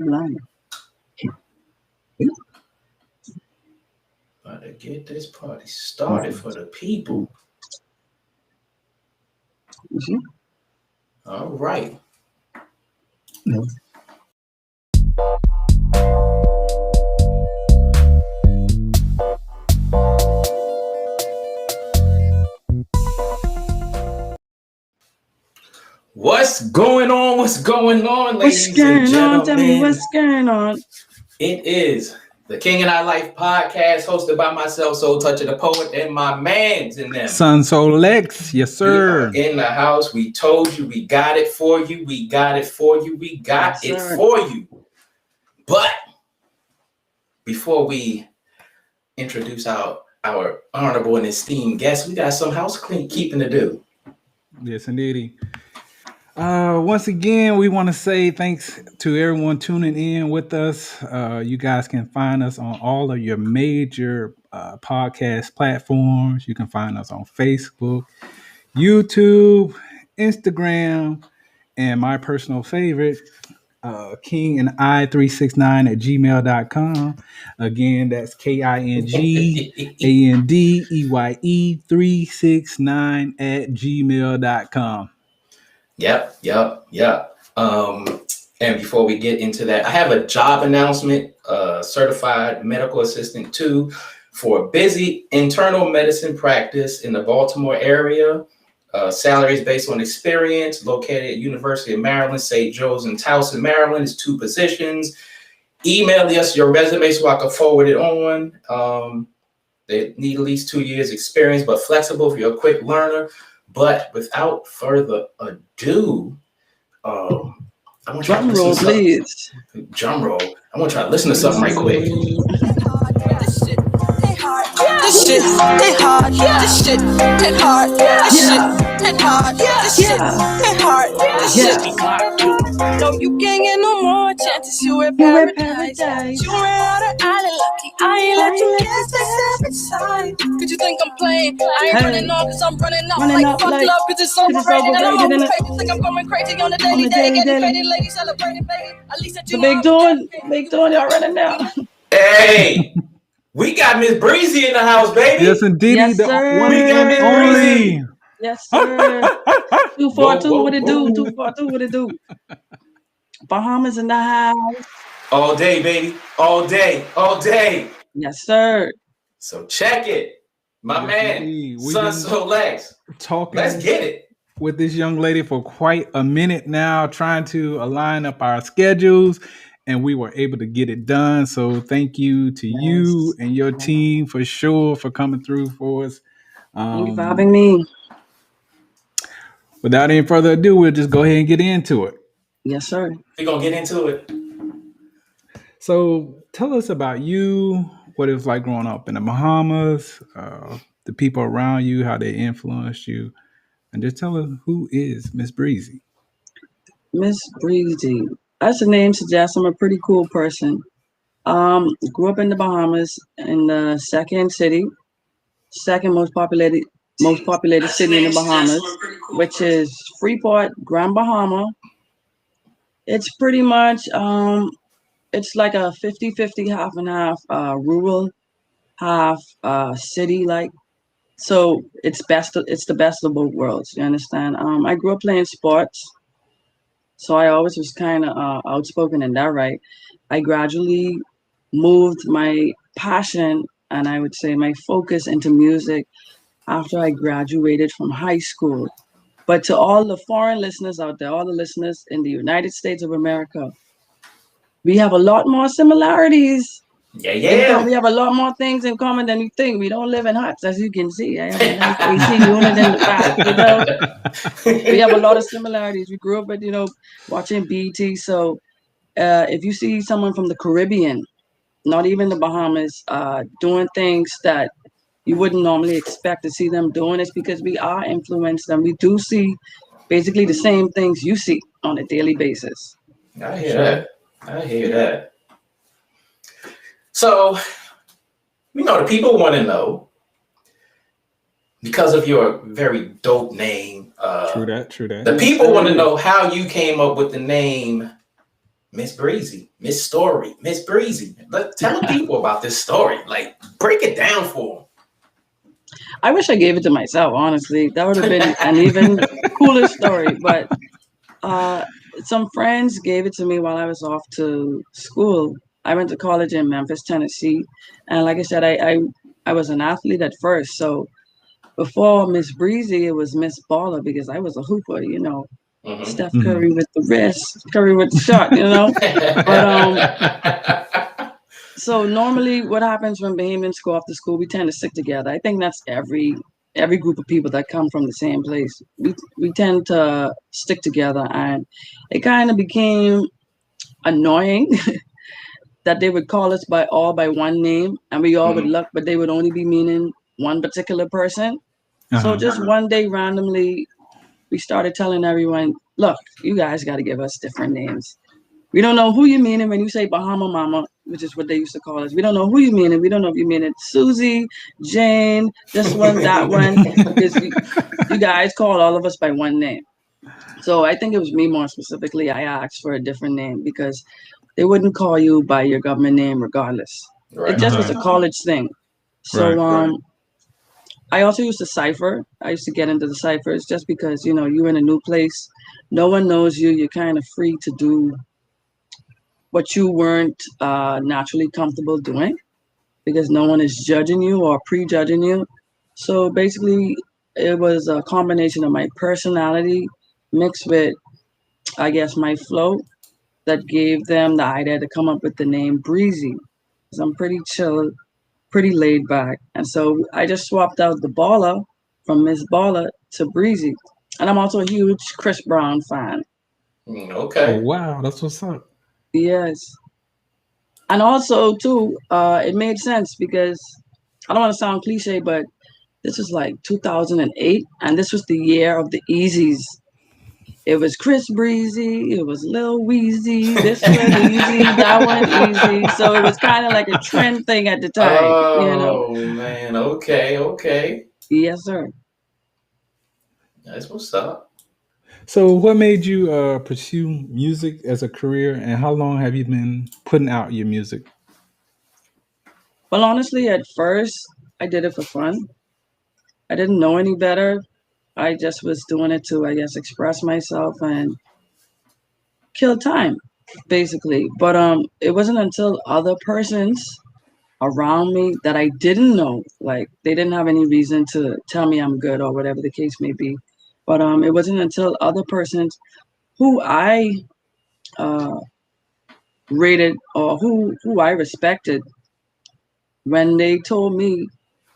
Lying. About to get this party started for the people. All right. No. What's going on? What's going on, ladies What's going and gentlemen? on? Tell me what's going on. It is the King and I Life podcast hosted by myself, Toucha the Poet, and my mans in them. Son Soul Lex, yes, sir. We are in the house. We told you we got it for you. We got it for you. We got it for you. But before we introduce our honorable and esteemed guests, we got some housekeeping to do. Yes, indeed. Once again, we want to say thanks to everyone tuning in with us. You guys can find us on all of your major podcast platforms. You can find us on Facebook, YouTube, Instagram, and my personal favorite, King and I369 at gmail.com. Again, that's KINGANDEYE 369 at gmail.com. Yep. And before we get into that, I have a job announcement, certified medical assistant 2 for a busy internal medicine practice in the Baltimore area. Salaries based on experience, located at University of Maryland, St. Joe's in Towson, Maryland. It's 2 positions. Email us your resume so I can forward it on. They need at least 2 years experience, but flexible if you're a quick learner. But without further ado, I want you to listen to something. Drum roll. I want you to listen to something right quick. This shit hit hard. This shit hit hard. This shit hit hard. This shit hit hard. This shit hit hard. No, you can't get no more chances. You at paradise. You ran out of island lucky. I ain't let you guess that inside. Could you think I'm playing? I ain't running on cause I'm running up like fuck love cause it's overrated and I'm overrated. Think I'm going crazy on the daily day. Getting faded, ladies celebrating, baby. At least that you Big doing, y'all running now. Hey! We got Miz Breezy in the house, baby. Yes, indeed. Yes, sir. We got Miz Breezy. Yes, sir. 242, what it do? 242, what it do? Bahamas in the house. All day, baby. All day. Yes, sir. So check it. My man, Son Soul Lex. Let's get it. With this young lady for quite a minute now, trying to align up our schedules. And we were able to get it done. So thank you to you and your team for sure for coming through for us. Thank you for having me. Without any further ado, we'll just go ahead and get into it. Yes, sir. We're going to get into it. So tell us about you, what it was like growing up in the Bahamas, the people around you, how they influenced you. And just tell us, who is Miz Breezy? Miz Breezy. As the name suggests, I'm a pretty cool person. Grew up in the Bahamas in the second most populated city in the Bahamas, which is Freeport, Grand Bahama. It's pretty much, it's like a 50-50, half and half, rural, half city like. So it's the best of both worlds, you understand? I grew up playing sports. So I always was kind of outspoken in that, right? I gradually moved my passion and I would say my focus into music after I graduated from high school. But to all the foreign listeners out there, all the listeners in the United States of America, we have a lot more similarities. Yeah. We have a lot more things in common than you think. We don't live in huts, as you can see. I have a nice AC unit in the back, you know. We have a lot of similarities. We grew up with, watching BET. So if you see someone from the Caribbean, not even the Bahamas, doing things that you wouldn't normally expect to see them doing, it's because we are influenced and we do see basically the same things you see on a daily basis. I hear that. So, the people want to know, because of your very dope name. True that. The people want to know how you came up with the name Miss Breezy, Miss Story, Miss Breezy. Tell the people about this story. Like, break it down for I wish I gave it to myself, honestly. That would have been an them. even cooler story. But uh, some friends gave it to me while I was off to school. I went to college in Memphis, Tennessee. And like I said, I was an athlete at first. So before Miss Breezy, it was Miss Baller because I was a hooper, Mhm. Steph Curry with the wrist, Curry with the shot. But so normally what happens when Bahamians go off to school, we tend to stick together. I think that's every group of people that come from the same place. We tend to stick together, and it kind of became annoying that they would call us by one name and we all would Mhm. look, but they would only be meaning one particular person. So Uh-huh. just one day randomly we started telling everyone, look, you guys got to give us different names. We don't know who you mean. And when you say Bahama Mama, which is what they used to call us, we don't know who you mean. And we don't know if you mean it Susie, Jane, this one, that one, because you guys call all of us by one name. So I think it was me more specifically. I asked for a different name because they wouldn't call you by your government name regardless. It Right, just was Uh-huh. a right. college thing. Right. So I also used to cipher. I used to get into the ciphers just because, you're in a new place. No one knows you. You're kind of free to do what you weren't naturally comfortable doing because no one is judging you or prejudging you. So basically, it was a combination of my personality mixed with, I guess, my flow that gave them the idea to come up with the name Breezy. Because I'm pretty chill, pretty laid back. And so I just swapped out the baller from Miss Baller to Breezy. And I'm also a huge Chris Brown fan. Oh Okay. wow, that's what's up. Yes. And also, too, it made sense because I don't want to sound cliche, but this was like 2008, and this was the year of the Easies. It was Chris Breezy, it was Lil Weezy, this one easy, that one easy. So it was kind of like a trend thing at the time. Oh man. Okay. Okay. Yes, sir. That's what's up. So what made you pursue music as a career, and how long have you been putting out your music? Well, honestly, at first, I did it for fun. I didn't know any better. I just was doing it to, I guess, express myself and kill time, basically. But it wasn't until other persons around me that I didn't know, like they didn't have any reason to tell me I'm good or whatever the case may be. But it wasn't until other persons who I uh, rated or who I respected when they told me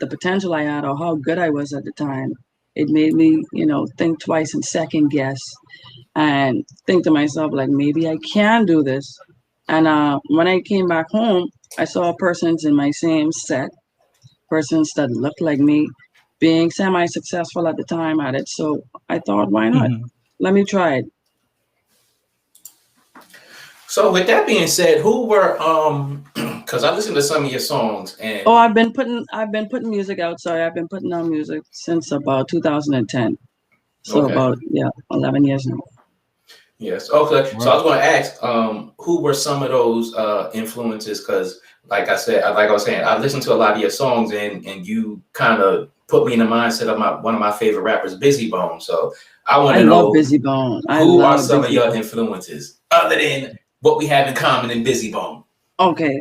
the potential I had or how good I was at the time. It made me, think twice and second guess and think to myself like maybe I can do this. And when I came back home, I saw persons in my same set, persons that looked like me, being semi-successful at the time at it. So I thought, why not? Hmm. Let me try it. So with that being said, who were because I listened to some of your songs Oh, and I've been putting music out. Sorry, I've been putting out music since about 2010. So okay. about 11 years now. Yes. Okay. So I Wow. was going to ask, who were some of those influences? Because, like I said, like I was saying, I listened to a lot of your songs, and you kind of put me in the mindset of one of my favorite rappers, Busy Bone. So I want I to love know Busy Bone. I who are love some of Busy your Bone. influences other than what we have in common in Busy Bone. Okay.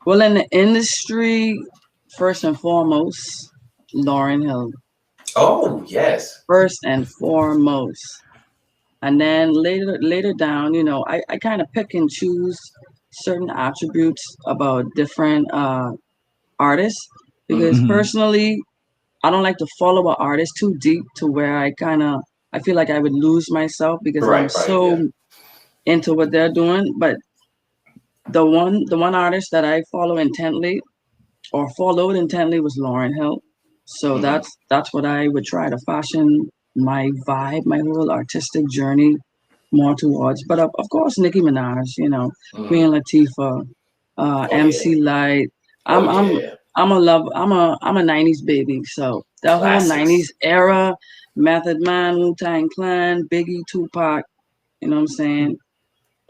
Well, in the industry, first and foremost, Lauren Hill. Oh yes. First and foremost. And then later down, I kind of pick and choose certain attributes about different artists Hmm. because Hmm. personally, I don't like to follow an artist too deep to where I feel like I would lose myself because I'm Right. Right. so Yeah. into what they're doing. But the one artist that I follow intently or followed intently was Lauren Hill. So Hmm. that's what I would try to fashion my vibe, my whole artistic journey more towards. But of course, Nicki Minaj, Hmm. Queen Latifah, Oh yeah. MC Light. Oh I'm I'm yeah. I'm a '90s baby, so that whole '90s Classics. era, Method Man, Wu Tang Clan, Biggie, Tupac. You know what I'm saying?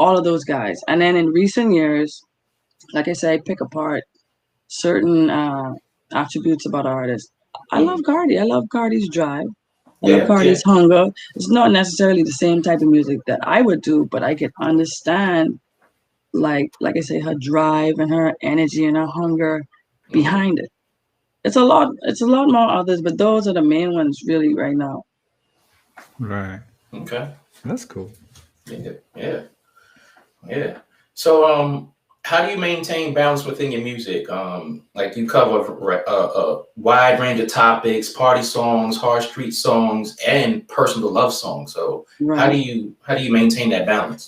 all of those guys. And then in recent years, like I said, I pick apart certain attributes about artists. I love Cardi. I love Cardi's drive. I love Yeah, yeah. Cardi's hunger. It's not necessarily the same type of music that I would do, but I can understand, like I say, her drive and her energy and her hunger behind it. It's a lot. It's a lot more others, but those are the main ones really right now. Right. Okay. That's cool. Yeah, yeah, yeah. So, how do you maintain balance within your music? Like you cover a wide range of topics, party songs, hard street songs, and personal love songs. So, Right. how do you maintain that balance?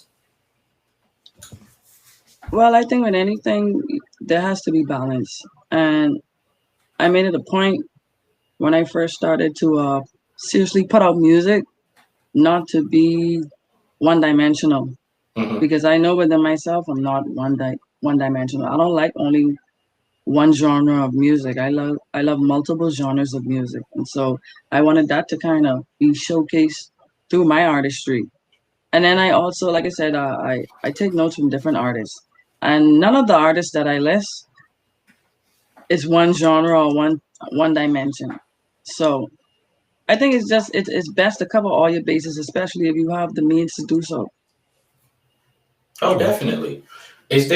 Well, I think with anything, there has to be balance. And I made it a point when I first started to seriously put out music, not to be one dimensional. Hmm. Because I know within myself, I'm not one dimensional. I don't like only one genre of music. I love multiple genres of music, and so I wanted that to kind of be showcased through my artistry. And then I also, like I said, I take notes from different artists, and none of the artists that I list is one genre or one dimension. So I think it's best to cover all your bases, especially if you have the means to do so. Oh, definitely. Is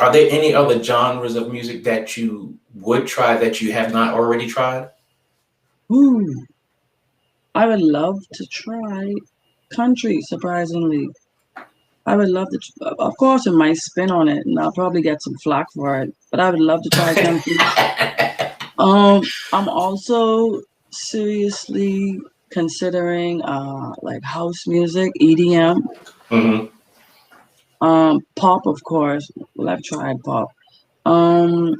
are there any other genres of music that you would try that you have not already tried? Ooh, I would love to try country. Surprisingly, I would love to. Of course, it might spin on it, and I'll probably get some flack for it. But I would love to try country. I'm also seriously considering like house music, EDM, Hmm. pop, of course. Well, I've tried pop. Um,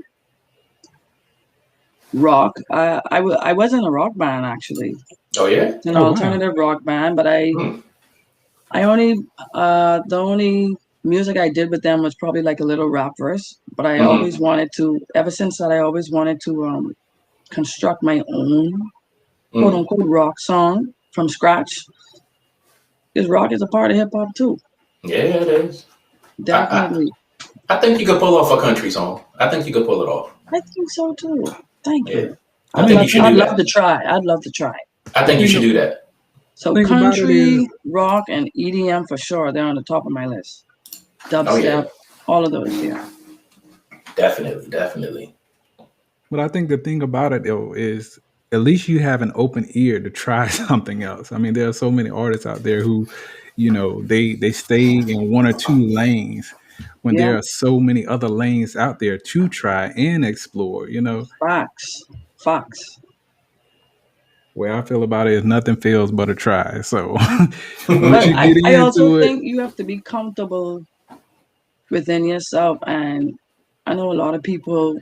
rock. I was in a rock band actually, Oh yeah. an Oh wow. alternative rock band, but Hmm. I only the only music I did with them was probably like a little rap verse. But I Hmm. always wanted to. Ever since that, I always wanted to construct my own quote Hmm. unquote rock song from scratch. Because rock is a part of hip hop too. Yeah, it is. I, Definitely. I think you could pull off a country song. I think you could pull it off. I think so too. Thank Yeah. you. I mean, the I'd thing, love to try. I'd love to try. I the think you thing, should do that. So thing about it is, country, rock, and EDM for sure. They're on the top of my list. Oh yeah, Dubstep, all of those. Yeah. definitely, definitely. but I think the thing about it though is, at least you have an open ear to try something else. I mean, there are so many artists out there who, they stay in one or two lanes when Yeah. there are so many other lanes out there to try and explore. Facts. Facts. Where I feel about it is nothing fails but a try. So once But you get I also into it, think you have to be comfortable within yourself. And I know a lot of people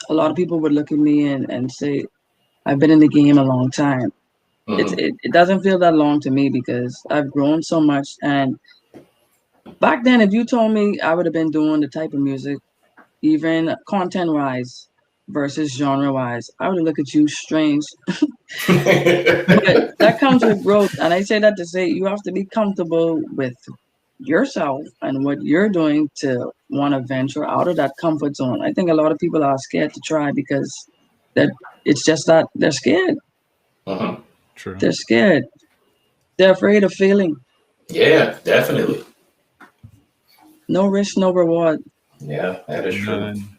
would look at me and say, I've been in the game a long time. Hmm. It doesn't feel that long to me because I've grown so much. And back then, if you told me I would have been doing the type of music, even content wise versus genre wise, I would have looked at you strange. But that comes with growth. And I say that to say you have to be comfortable with yourself and what you're doing to want to venture out of that comfort zone. I think a lot of people are scared to try because that it's just that they're scared. Hmm. true. They're scared. They're afraid of failing. Yeah, definitely. No risk, no reward. Yeah, that is true. None.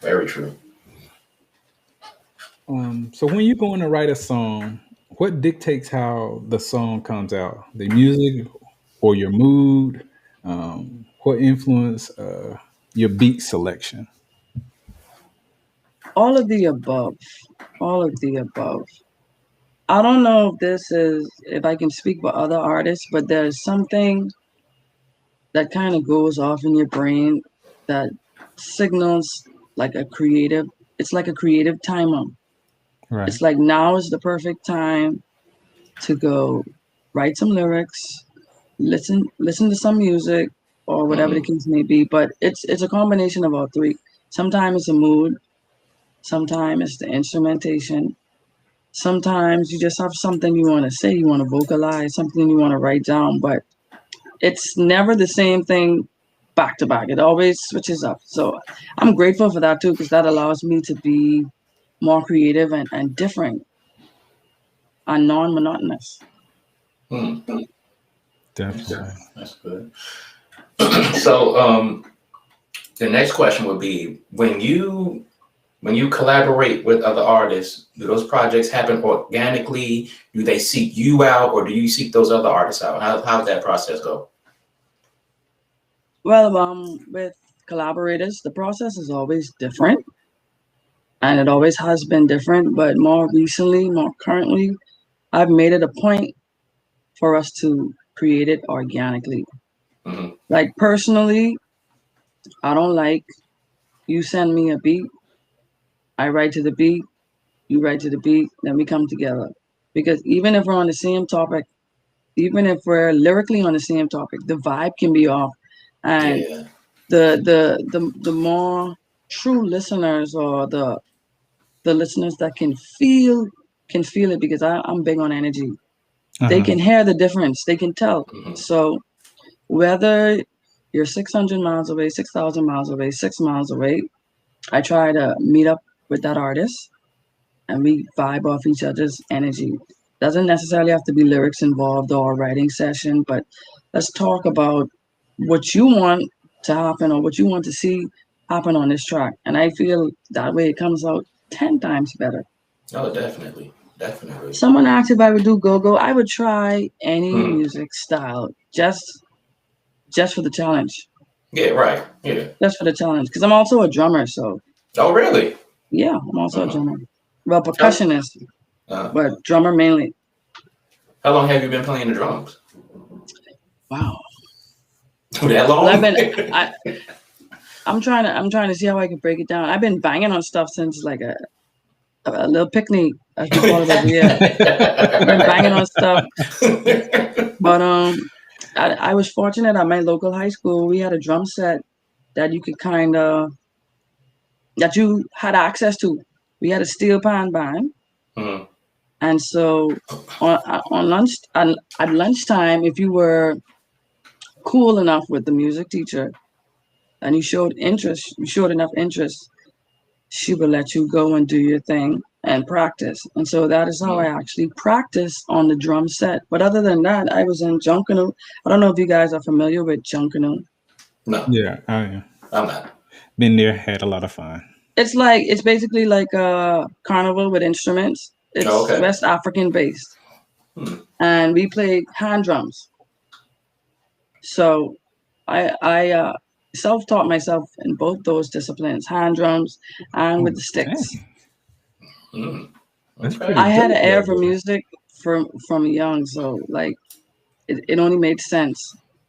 Very true. So when you're going to write a song, what dictates how the song comes out? The music or your mood? What influence your beat selection? All of the above. All of the above. I don't know if I can speak for other artists, but there's something that kind of goes off in your brain that signals like a creative, it's like a creative timer. Right. It's like now is the perfect time to go write some lyrics, listen to some music or whatever the Hmm. case may be. But it's a combination of all three. Sometimes it's a mood, sometimes it's the instrumentation, sometimes you just have something you want to say, you want to vocalize, something you want to write down. But it's never the same thing back to back. It always switches up. So I'm grateful for that too, because that allows me to be more creative and different and non-monotonous. Definitely. That's good. So the next question would be, when you collaborate with other artists, do those projects happen organically? Do they seek you out, or do you seek those other artists out? How does that process go? Well, with collaborators, the process is always different, and it always has been different. But more recently, more currently, I've made it a point for us to create it organically. Mm-hmm. Like personally, I don't like you send me a beat, I write to the beat, you write to the beat, then we come together. Because even if we're on the same topic, even if we're lyrically on the same topic, the vibe can be off, and Yeah. the more true listeners, or the listeners that can feel it, because I'm big on energy. They can hear the difference. They can tell. Mm-hmm. So whether you're 600 miles away, 6,000 miles away, 6 miles away, I try to meet up with that artist and we vibe off each other's energy. Doesn't necessarily have to be lyrics involved or a writing session, but let's talk about what you want to happen or what you want to see happen on this track. And I feel that way it comes out 10 times better. Oh, definitely. Definitely. Someone asked if I would do go-go. I would try any Hmm. music style just for the challenge. Yeah, right. Yeah. Just for the challenge. Because I'm also a drummer, so Oh, really? yeah, I'm also a drummer. Well, How, percussionist, but drummer mainly. how long have you been playing the drums? Wow. That long? Well, I'm trying to see how I can break it down. I've been banging on stuff since like a little picnic, as we call it over here. I've been banging on stuff, but I was fortunate at my local high school. We had a drum set that you could that you had access to. We had a steel pan band, Mhm. and so on lunch at lunchtime, if you were cool enough with the music teacher and you showed enough interest, she would let you go and do your thing and practice. And so that is how I actually practiced on the drum set. But other than that, I was in Junkanoo. I don't know if you guys are familiar with Junkanoo. No, Yeah, I am. I'm not. Been there, had a lot of fun. It's basically like a carnival with instruments. It's Oh, okay. West African based. And we played hand drums. So I self-taught myself in both those disciplines, hand drums and with the sticks. That's Okay. pretty I had dope, an ear though. for music from young, so like it only made sense.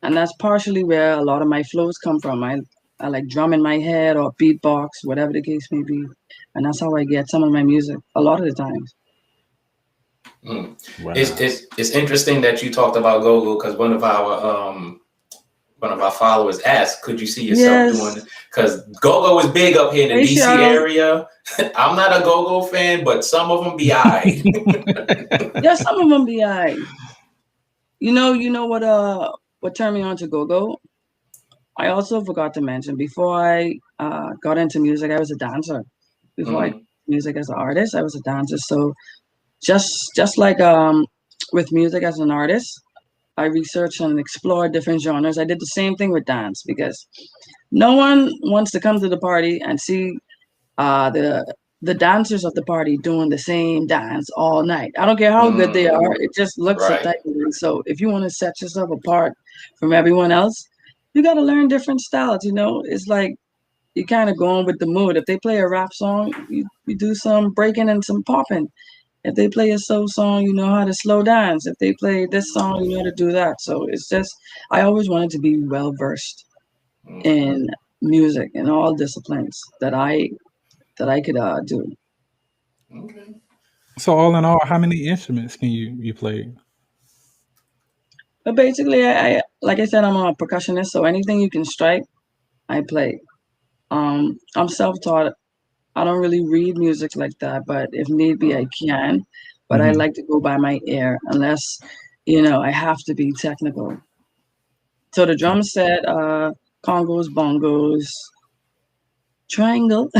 And that's partially where a lot of my flows come from. I like drum in my head or beatbox, whatever the case may be. And that's how I get some of my music a lot of the times. Wow. It's interesting that you talked about go-go, because one of our followers asked, could you see yourself doing it? Because go-go is big up here in the Hey, DC Cheryl. area. I'm not a go-go fan, but some of them be aight. Yeah, some of them be alright. You know what turned me on to go-go? I also forgot to mention, before I got into music, I was a dancer. Before I music as an artist, I was a dancer. So just like with music as an artist, I researched and explored different genres. I did the same thing with dance, because no one wants to come to the party and see the dancers of the party doing the same dance all night. I don't care how good they are; it just looks Right. appetizing. So if you want to set yourself apart from everyone else, you got to learn different styles. It's like you kind of going with the mood. If they play a rap song, you do some breaking and some popping. If they play a soul song, you know how to slow dance. If they play this song, you know how to do that. So it's just, I always wanted to be well versed in music in all disciplines that I could do. Okay. So all in all, how many instruments can you play? But basically, I like I said, I'm a percussionist, so anything you can strike, I play. I'm self-taught. I don't really read music like that, but if need be, I can. But I like to go by my ear, unless I have to be technical. So the drum set, congos, bongos, triangle,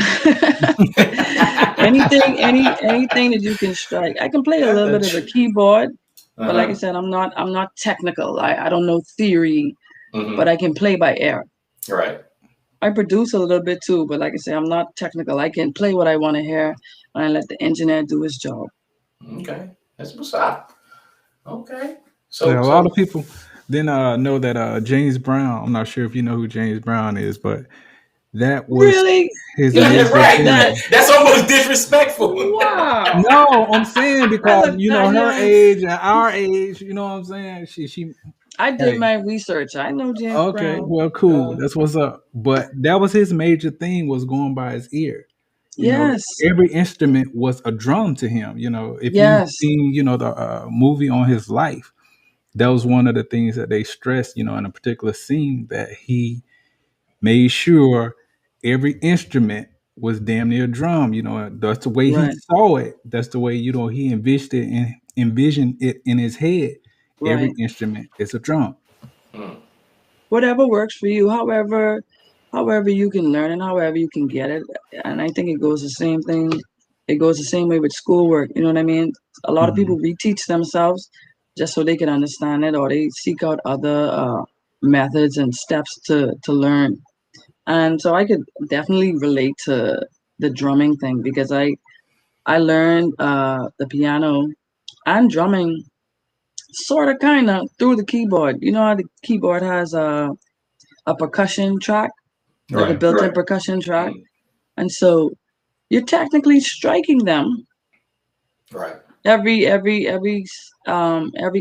anything that you can strike. I can play a little bit of the keyboard, but like I said, I'm not technical. I don't know theory, but I can play by ear. Right. I produce a little bit too, but like I say, I'm not technical. I can play what I want to hear, and I let the engineer do his job. Okay, that's what's up. Okay, so a lot of people didn't know that James Brown. I'm not sure if you know who James Brown is, but that was really his right. that. That's almost disrespectful. Wow. No, I'm saying because her age and our age. You know what I'm saying? She. I did my research. I know James Okay, Brown. well, cool. That's what's up. But that was his major thing, was going by his ear. You know, every instrument was a drum to him. You know, if you've seen, the movie on his life, that was one of the things that they stressed, in a particular scene, that he made sure every instrument was damn near a drum. You know, that's the way he saw it. That's the way, he envisioned it in his head. Every instrument is a drum. Whatever works for you, however you can learn and however you can get it. And I think it goes the same thing. It goes the same way with schoolwork. You know what I mean? A lot of people reteach themselves just so they can understand it, or they seek out other methods and steps to learn. And so I could definitely relate to the drumming thing, because I learned the piano and drumming sort of kind of through the keyboard. You know how the keyboard has a percussion track, like a built-in percussion track, and so you're technically striking them. Right. Every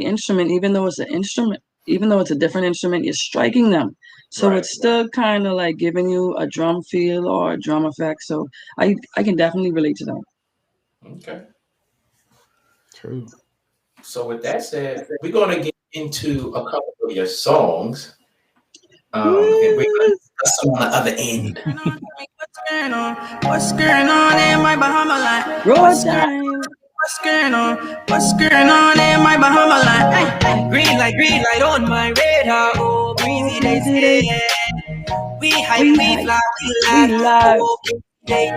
instrument, even though it's an instrument, even though it's a different instrument, you're striking them. So it's still kind of like giving you a drum feel or a drum effect. So I can definitely relate to that. Okay. True. So with that said, we're going to get into a couple of your songs. And we're going to discuss them on the other end. What's going on in my Bahama life? Road time. What's going on? What's going on in my Bahama life? Hey, green light on my radar. Oh, breezy they say. We hype, we fly, we live. Oh, they.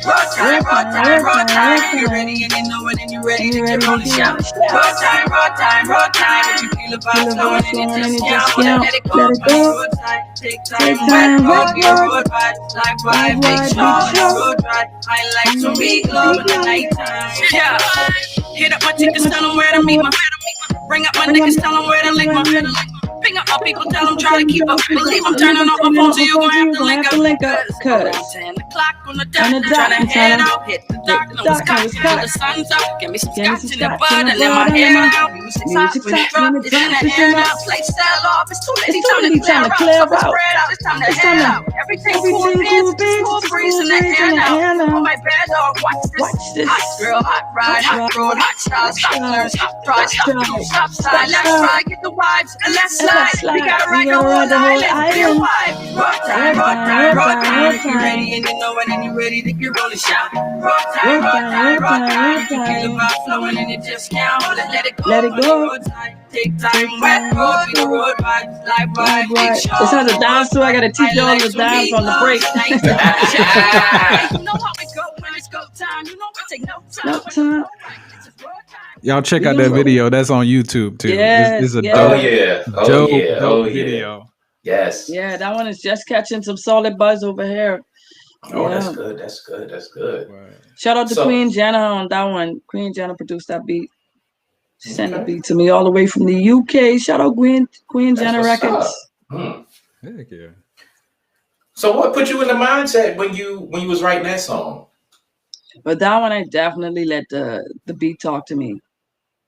Road time. You're ready and you know it and you're ready to get on the shout. Road time. What you feel about flowing and it just count. Let it go. Road time. Take time. Wet be a road ride. Like wide, big small road ride. I like to be glow in the nighttime. Yeah. Hit up my tickets, tell them where to meet my. Bring up my niggas, tell them where to link my. Ping up my people, tell them try to keep up. Believe I'm turning off my phone, so you gon' have to link up. Cause 10 o'clock on the dot, tryna head out, hit the dark, no it's cocked till the sun's up. Give me some scotch in the bud and let my head out. Music's hot when it drop, it's in the air now. Play style off, it's too late, time to clear out. Spread out, it's time to head out. Everything cool, bitch, cool breeze in the air now. On my bad dog, watch this. Hot girl, hot ride, hot road, hot style, stop, learn, stop, try, stop, sign, let's try, get the vibes, and let's slide. We gotta ride the whole island, feel vibe. Road time. If you're ready and you know it and you're ready to get rolling, shout. Road time. If you feel the vibe flowing and it just count, let it go. Road time. Take time, wet road, be the road vibes, live ride, big show. This has a dance too. I gotta teach y'all the dance on the break. You know how it go when it's go time. You know what take no time. Y'all check out that video. That's on YouTube too. It's a dope, dope video. Yes. Yeah, that one is just catching some solid buzz over here. Oh, that's good. Right. Shout out to Queen Jenna on that one. Queen Jenna produced that beat. She sent the beat to me all the way from the UK. Shout out Queen Jenna Records. Heck yeah. So what put you in the mindset when you was writing that song? But that one, I definitely let the beat talk to me.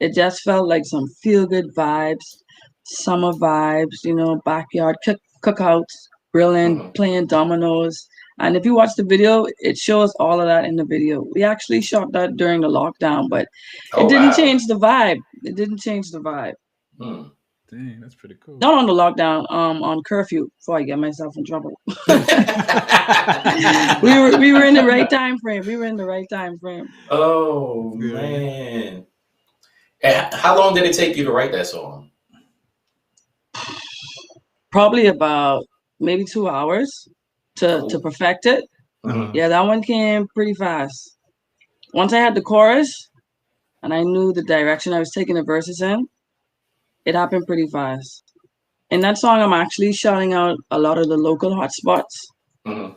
It just felt like some feel-good vibes, summer vibes, backyard cookouts, grilling, playing dominoes. And if you watch the video, it shows all of that in the video. We actually shot that during the lockdown, but it didn't change the vibe. It didn't change the vibe. Dang, that's pretty cool. Not on the lockdown, on curfew, before I get myself in trouble. we were in the right time frame. Oh, man. And how long did it take you to write that song? Probably about maybe 2 hours to perfect it. Yeah, that one came pretty fast. Once I had the chorus and I knew the direction I was taking the verses in, it happened pretty fast. In that song, I'm actually shouting out a lot of the local hotspots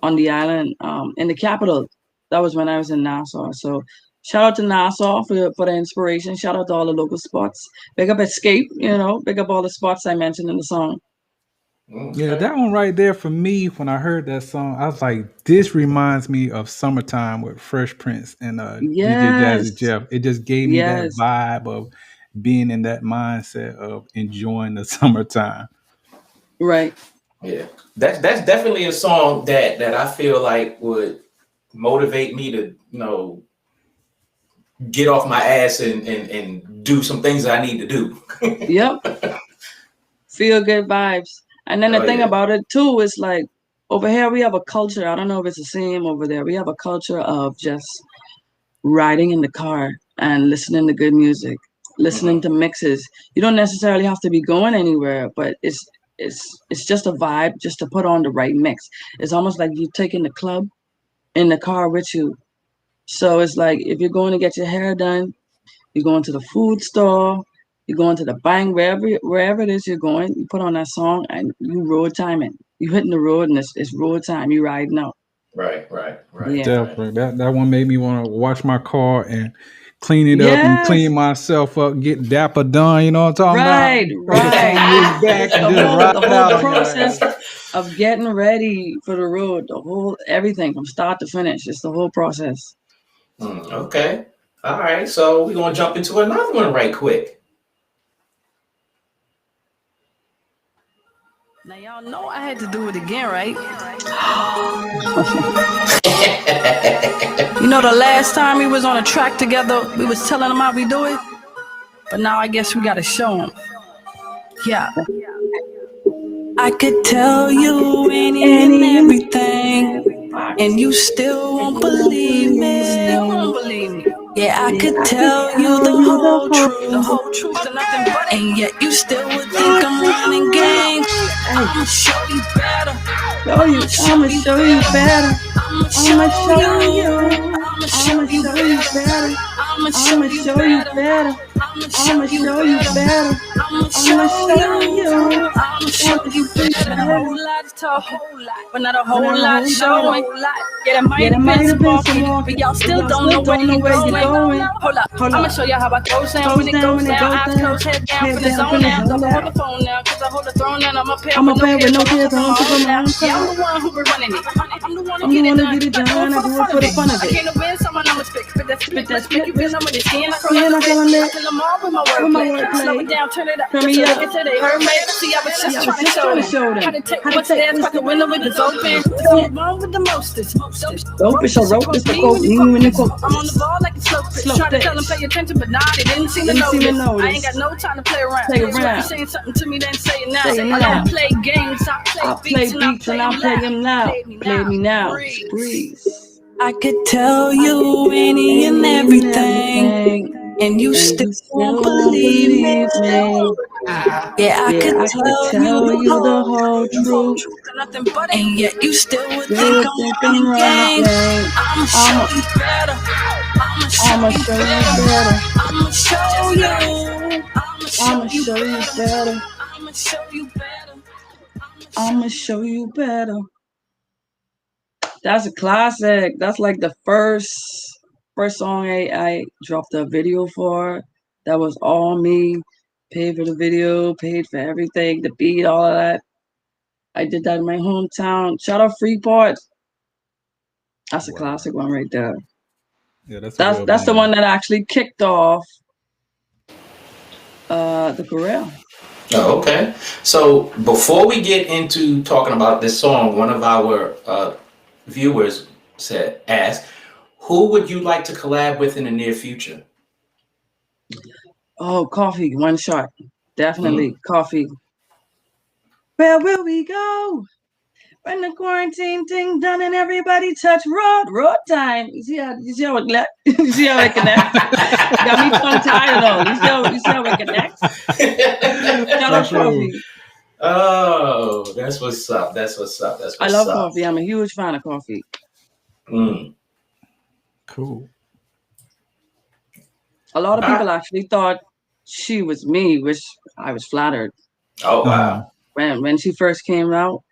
on the island, in the capital. That was when I was in Nassau. So shout out to Nassau for the inspiration. Shout out to all the local spots. Big up Escape, big up all the spots I mentioned in the song. Yeah, that one right there for me, when I heard that song, I was like, this reminds me of Summertime with Fresh Prince and DJ Jazzy Jeff. It just gave me that vibe of being in that mindset of enjoying the summertime. Right. Yeah. That's definitely a song that I feel like would motivate me to, get off my ass and do some things that I need to do. Yep. Feel good vibes. And then the thing about it too is like over here we have a culture. I don't know if it's the same over there. We have a culture of just riding in the car and listening to good music, listening to mixes. You don't necessarily have to be going anywhere, but it's just a vibe just to put on the right mix. It's almost like you're taking the club in the car with you. So it's like if you're going to get your hair done, you're going to the food store, you're going to the bank, wherever it is you're going, you put on that song and you road timing. You hitting the road and it's road time. You riding out. Right. Yeah. Definitely. That one made me want to wash my car and clean it up and clean myself up, get dapper done. You know what I'm talking about? Right. Back and the whole process of getting ready for the road, everything from start to finish. It's the whole process. Okay. All right. So we're going to jump into another one right quick. Now y'all know I had to do it again, right? The last time we was on a track together, we was telling them how we do it. But now I guess we gotta show them. Yeah. I could tell you any and everything, and you still won't believe me. Yeah, I could tell you the whole truth and nothing but it. And yet you still would think I'm running game. I'ma show you better. I'ma show you better. I'ma show you. I'ma show you better. I'ma show you better. I'ma show you better. I'ma show you. I'ma show you better. A whole lot of talk, but not a whole lot of showing. Yeah, that might have been some walking, but y'all still don't know where you're going. Hold up, I'ma show y'all how I go down when it goes down. Eyes closed, head down from the zone now. Don't hold the phone now, cause I hold the throne and I'm up here with no kids on now. Yeah, I'm the one who be running it. I'm the one who get it done. I do it for the fun of it. I can't win, someone I'ma spit that spit. You feel I'm with the skin. I kill them all with my wordplay. Slow it down, turn it up. Turn me up. Until they heard me. See, I was just trying to show them how to take what's there, fuck the window with the open. So wrong with the mostest. Don't be so rope this for coke. I'm on the ball like a slow pitch. Try to tell them pay attention, but nah, they didn't seem to notice. I ain't got no time to play around. So if you're saying something to me, then say it now. I don't play games, I play beats and I play them now. Play me now. Breeze. I could tell you any and everything, and you still won't believe me. Yeah, I could tell you the whole truth, and yet you still would think I'm running game. I'ma show you better. I'ma show you better. I'ma show you. I'ma show you better. I'ma show you better. I'ma show you better. That's a classic. That's like the first song I dropped a video for. That was all me. Paid for the video, paid for everything, the beat, all of that. I did that in my hometown. Shout out Freeport. That's a classic one right there. Yeah, that's the one that actually kicked off the career. Oh, okay. So before we get into talking about this song, one of our viewers asked, who would you like to collab with in the near future? Oh, Coffee, one shot. Definitely Coffee. Where will we go when the quarantine thing done and everybody touch road time? You see how it connects? Got me tongue tied though. You see how it connects? Shout out Coffee. Oh, that's what's up. That's what's up. That's I what's love up. coffee. I'm a huge fan of coffee. Mm. Cool. A lot of people Ah. actually thought she was me, which I was flattered. Oh wow. When she first came out,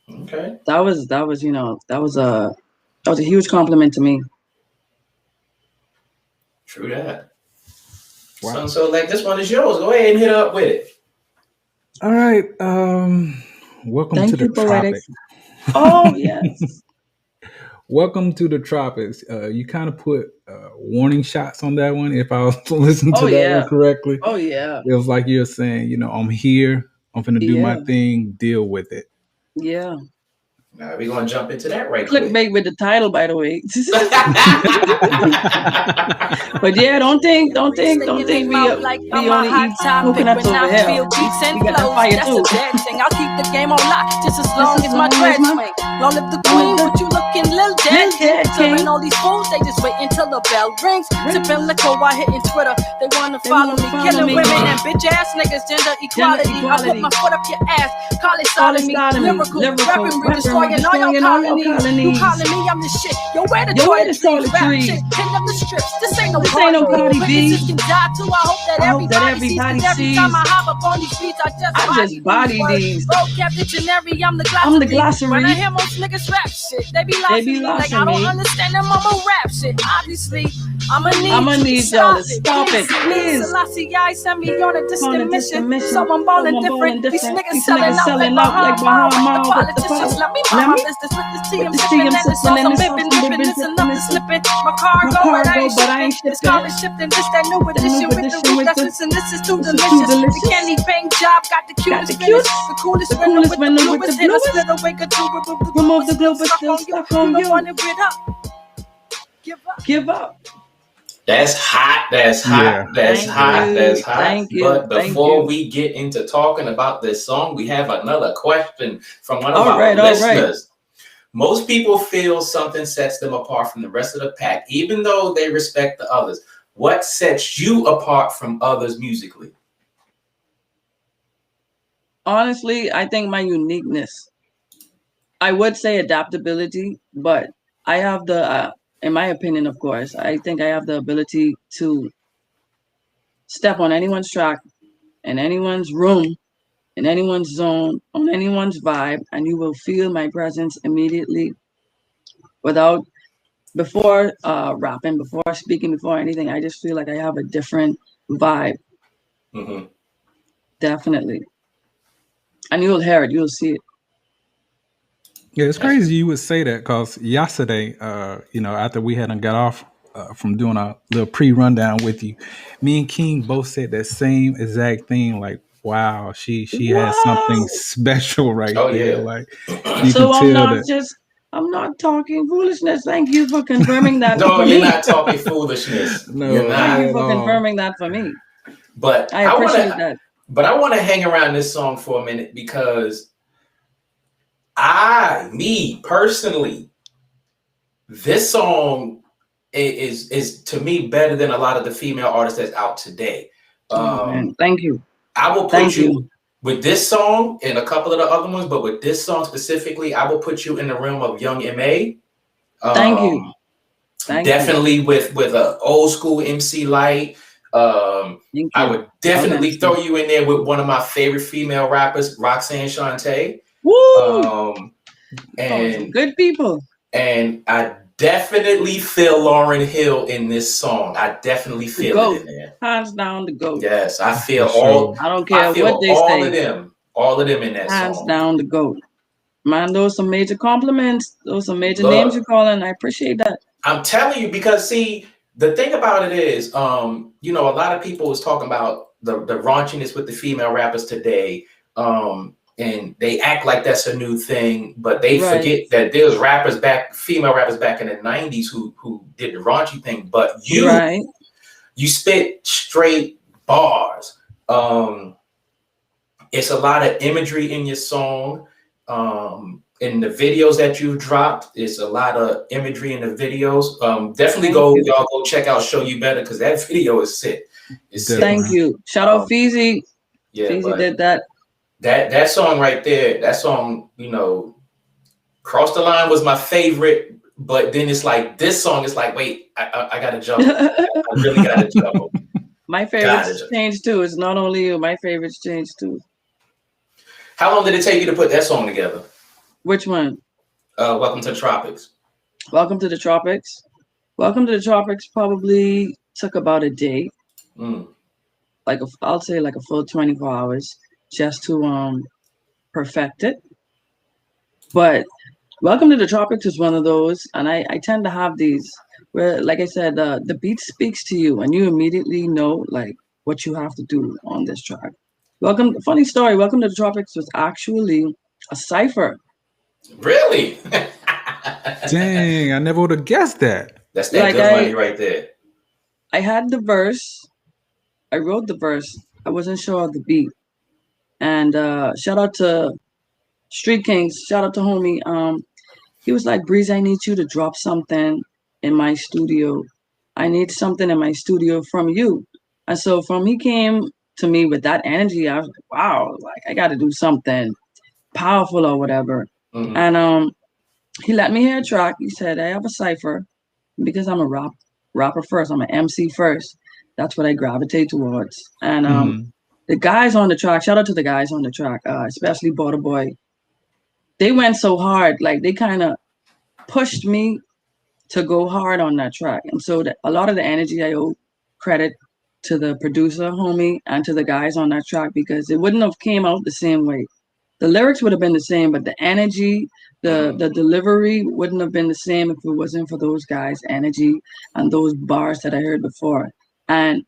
Okay. that was that was a huge compliment to me. True that. Wow. So like this one is yours. Go ahead and hit up with it. All right. Welcome to Thank the you, poetic. tropics. Oh yes. Welcome to the tropics. You kind of put warning shots on that one. If I was to listen to Oh that one yeah. correctly, Oh yeah. it was like you're saying, I'm here. I'm gonna do my Yeah. thing. Deal with it. Yeah. Now we're gonna jump into that right quick. Clickbait with the title, by the way. But yeah, don't think we only eat coconuts over here. We got that fire too. I'll keep the game on lock just as Just long as as my long as dreads my- swing. Long live the queen, but you looking little dead. Dead Serving king. all these fools, they just wait until the bell rings. Sipping liquor while hitting Twitter. They wanna follow me, killing women and bitch ass niggas. Gender equality. I put my foot up your ass. Call it sodomy. Lyrical weaponry, destroying all your colonies. You calling me, I'm the shit. Yo, where the toiletries? Rap shit, hitting up the strips. This ain't no Cardi B. Bitches can die too. I hope that everybody sees. Cause every time I hop up on these beats, I just body these. Vocab dictionary, I'm the glossary. When I hear most niggas rap shit, they be lost like I don't understand them. I'ma rap shit. Obviously, I'ma need y'all to stop it, please. Selassie, I send me on a distant mission. So I'm ballin' different. These niggas selling out like Bahamian with the politicians. Let me mind my business with this tea. I'm sipping and it's sauce. I'm bipping, dripping. It's enough to slipping. My cargo, but I ain't shipping. It's called shifting. This that new edition with the root that's missing. This is too delicious. The candy bang job got the cutest finish. The coolest winner with the bluest hit. A split away, good to remove the glue, but still stuck on you. Want to rid up. Give up. That's hot. That's hot. Yeah. That's hot. That's hot. Thank you. But before we get into talking about this song, we have another question from one of our listeners. Most people feel something sets them apart from the rest of the pack, even though they respect the others. What sets you apart from others musically? Honestly, I think my uniqueness. I would say adaptability, but I have the, in my opinion, of course, I think I have the ability to step on anyone's track, in anyone's room, in anyone's zone, on anyone's vibe, and you will feel my presence immediately before rapping, before speaking, before anything. I just feel like I have a different vibe. Mm-hmm. Definitely. And you'll hear it, you'll see it. Yeah, it's crazy you would say that because yesterday, after we hadn't got off from doing a little pre-rundown with you, me and King both said that same exact thing. Like, wow, she has something special right there. Yeah. Like, you so can tell I'm not talking foolishness. Thank you for confirming that. No, you're not talking foolishness. No, you're not. Thank you for confirming that for me. But I appreciate that. But I want to hang around this song for a minute because me personally, this song is to me better than a lot of the female artists that's out today. Thank you. I will put you with this song and a couple of the other ones, but with this song specifically, I will put you in the realm of Young M.A. Thank you. Definitely with an old school MC Light. I would definitely throw you in there with one of my favorite female rappers, Roxanne Shante. Woo! And good people. And I definitely feel Lauryn Hill in this song. I definitely feel it in there. Hands down the GOAT. Yes, I feel all. I don't care what they say. All of them in that song. Hands down the GOAT. Man, those are some major compliments. Those are some major names you're calling. I appreciate that. I'm telling you because see, the thing about it is, a lot of people was talking about the raunchiness with the female rappers today. And they act like that's a new thing, but they forget that there's female rappers back in the 90s who did the raunchy thing. But you spit straight bars. It's a lot of imagery in your song. In the videos that you've dropped, it's a lot of imagery in the videos. Definitely y'all go check out Show You Better because that video is sick. Thank you. Shout out Feezy. Yeah, Breezy but did that. that song right there, that song, Cross the Line was my favorite. But then it's like this song is like, wait, I gotta juggle. I really gotta juggle. My Gotta favorites juggle. changed too. It's not only you. My favorites changed too. How long did it take you to put that song together? Which one? Welcome to the Tropics. Welcome to the Tropics. Welcome to the Tropics probably took about a day. I'll say like a full 24 hours just to perfect it. But Welcome to the Tropics is one of those, and I tend to have these where, like I said, the beat speaks to you, and you immediately know like what you have to do on this track. Funny story. Welcome to the Tropics was actually a cipher. Really? Dang, I never would have guessed that. That's that good money right there. I had the verse. I wrote the verse. I wasn't sure of the beat. And shout out to Street Kings. Shout out to homie. He was like, Breeze, I need you to drop something in my studio. I need something in my studio from you. And so from he came to me with that energy, I was like, wow, like I got to do something powerful or whatever. Mm-hmm. And he let me hear a track. He said, I have a cipher because I'm a rapper first. I'm an MC first. That's what I gravitate towards. And the guys on the track, shout out to the guys on the track, especially Border Boy. They went so hard, like they kind of pushed me to go hard on that track. And so a lot of the energy I owe credit to the producer, homie, and to the guys on that track because it wouldn't have came out the same way. The lyrics would have been the same, but the energy, the delivery wouldn't have been the same if it wasn't for those guys' energy and those bars that I heard before. And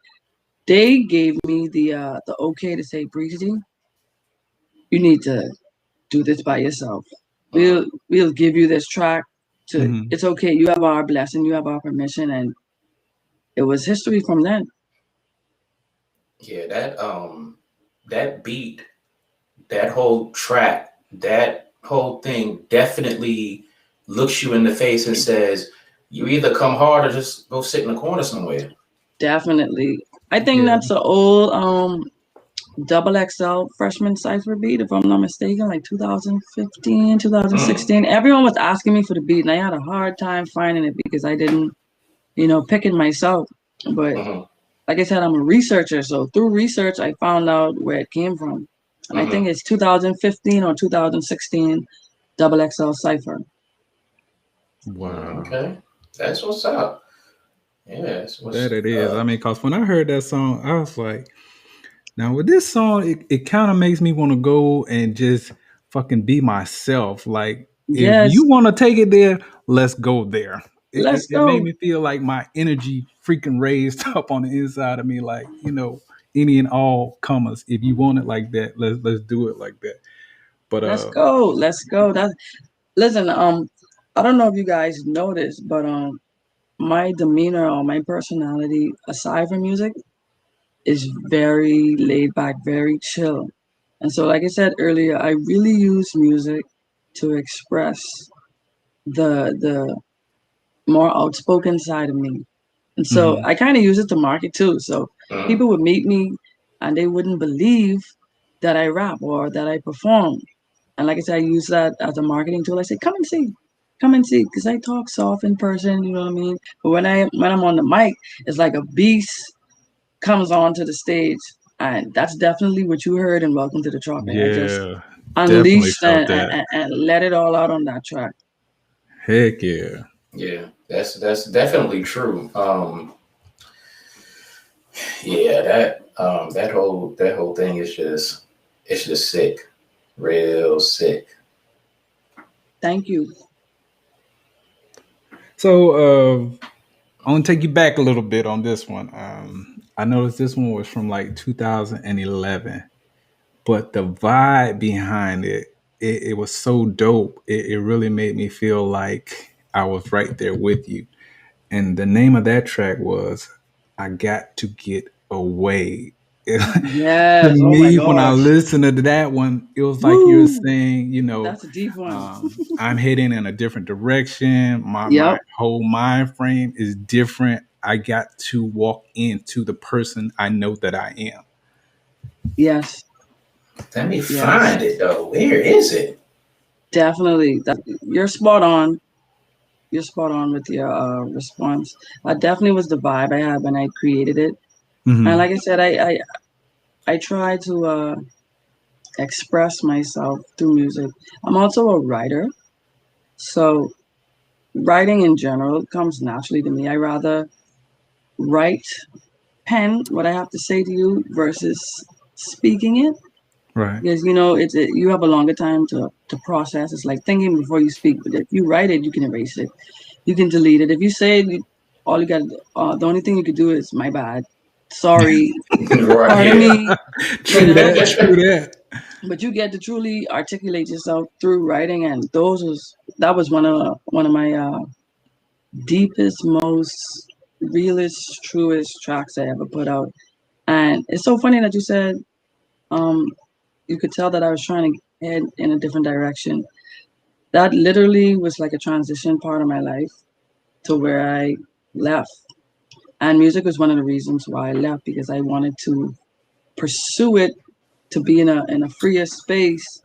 they gave me the okay to say, Breezy, you need to do this by yourself. We'll give you this track. It's okay. You have our blessing. You have our permission, and it was history from then. Yeah, that beat, that whole track, that whole thing definitely looks you in the face and says, you either come hard or just go sit in the corner somewhere. Definitely. I think that's an old double XL freshman cipher beat, if I'm not mistaken, like 2015, 2016. Everyone was asking me for the beat, and I had a hard time finding it because I didn't, pick it myself. But like I said, I'm a researcher. So through research, I found out where it came from. And I think it's 2015 or 2016 double XL cipher. Wow. Okay. That's what's up. Yeah. That it is. I mean, because when I heard that song, I was like, now with this song, it kind of makes me want to go and just fucking be myself. Like, if you want to take it there, let's go there. Let's go. It made me feel like my energy freaking raised up on the inside of me. Like, any and all comers. If you want it like that, let's do it like that. But let's go. Listen, I don't know if you guys know this, but my demeanor or my personality, aside from music, is very laid back, very chill. And so, like I said earlier, I really use music to express the more outspoken side of me. And so I kind of use it to market too. So people would meet me and they wouldn't believe that I rap or that I perform. And like I said, I use that as a marketing tool. I say, come and see, because I talk soft in person, you know what I mean? But when I'm on the mic, it's like a beast comes onto the stage. And that's definitely what you heard in Welcome to the Tropics. Yeah, I just unleashed and let it all out on that track. Heck yeah. Yeah, that's definitely true. Yeah, that whole thing is just sick. Real sick. Thank you. So I want to take you back a little bit on this one. I noticed this one was from like 2011, but the vibe behind it was so dope. It really made me feel like I was right there with you. And the name of that track was I Got to Get Away. Yes. To me, when I listened to that one, it was like you were saying, that's a deep one. I'm heading in a different direction. My whole mind frame is different. I got to walk into the person I know that I am. Yes. Let me find it though. Where is it? Definitely. You're spot on. You're spot on with your response. Definitely was the vibe I had when I created it. Mm-hmm. And like I said, I try to express myself through music. I'm also a writer. So writing in general comes naturally to me. I rather write, pen what I have to say to you versus speaking it. Right. Because you have a longer time to process. It's like thinking before you speak. But if you write it, you can erase it. You can delete it. If you say it, all you got, the only thing you could do is my bad, sorry, pardon me. True that. True that. But you get to truly articulate yourself through writing, and that was one of my deepest, most realest, truest tracks I ever put out. And it's so funny that you said um, you could tell that I was trying to head in a different direction. That literally was like a transition part of my life to where I left. And music was one of the reasons why I left, because I wanted to pursue it, to be in a freer space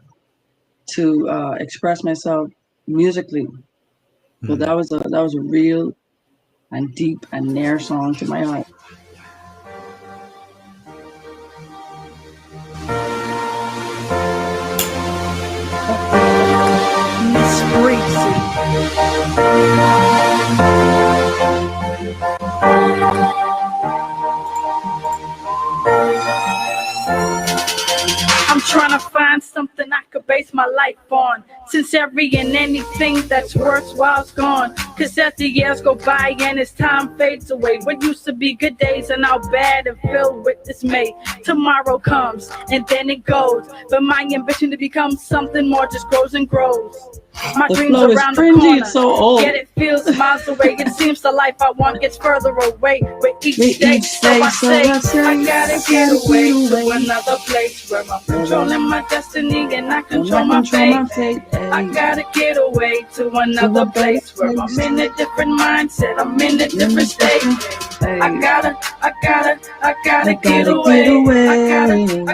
to express myself musically. So that was a real and deep and near song to my heart. Miz Breezy. I'm trying to find something I could base my life on, since every and anything that's worthwhile's gone. Cause as the years go by and as time fades away, what used to be good days are now bad and filled with dismay. Tomorrow comes and then it goes, but my ambition to become something more just grows and grows. My The dreams flow is around the cringy, corner, it's so old. yet it feels miles away. It seems the life I want gets further away with each day. So I say, I gotta get away to another place where I'm controlling my destiny and I control my fate. I gotta get away to another place where I'm in a different mindset, I'm in a different state. I gotta get away. I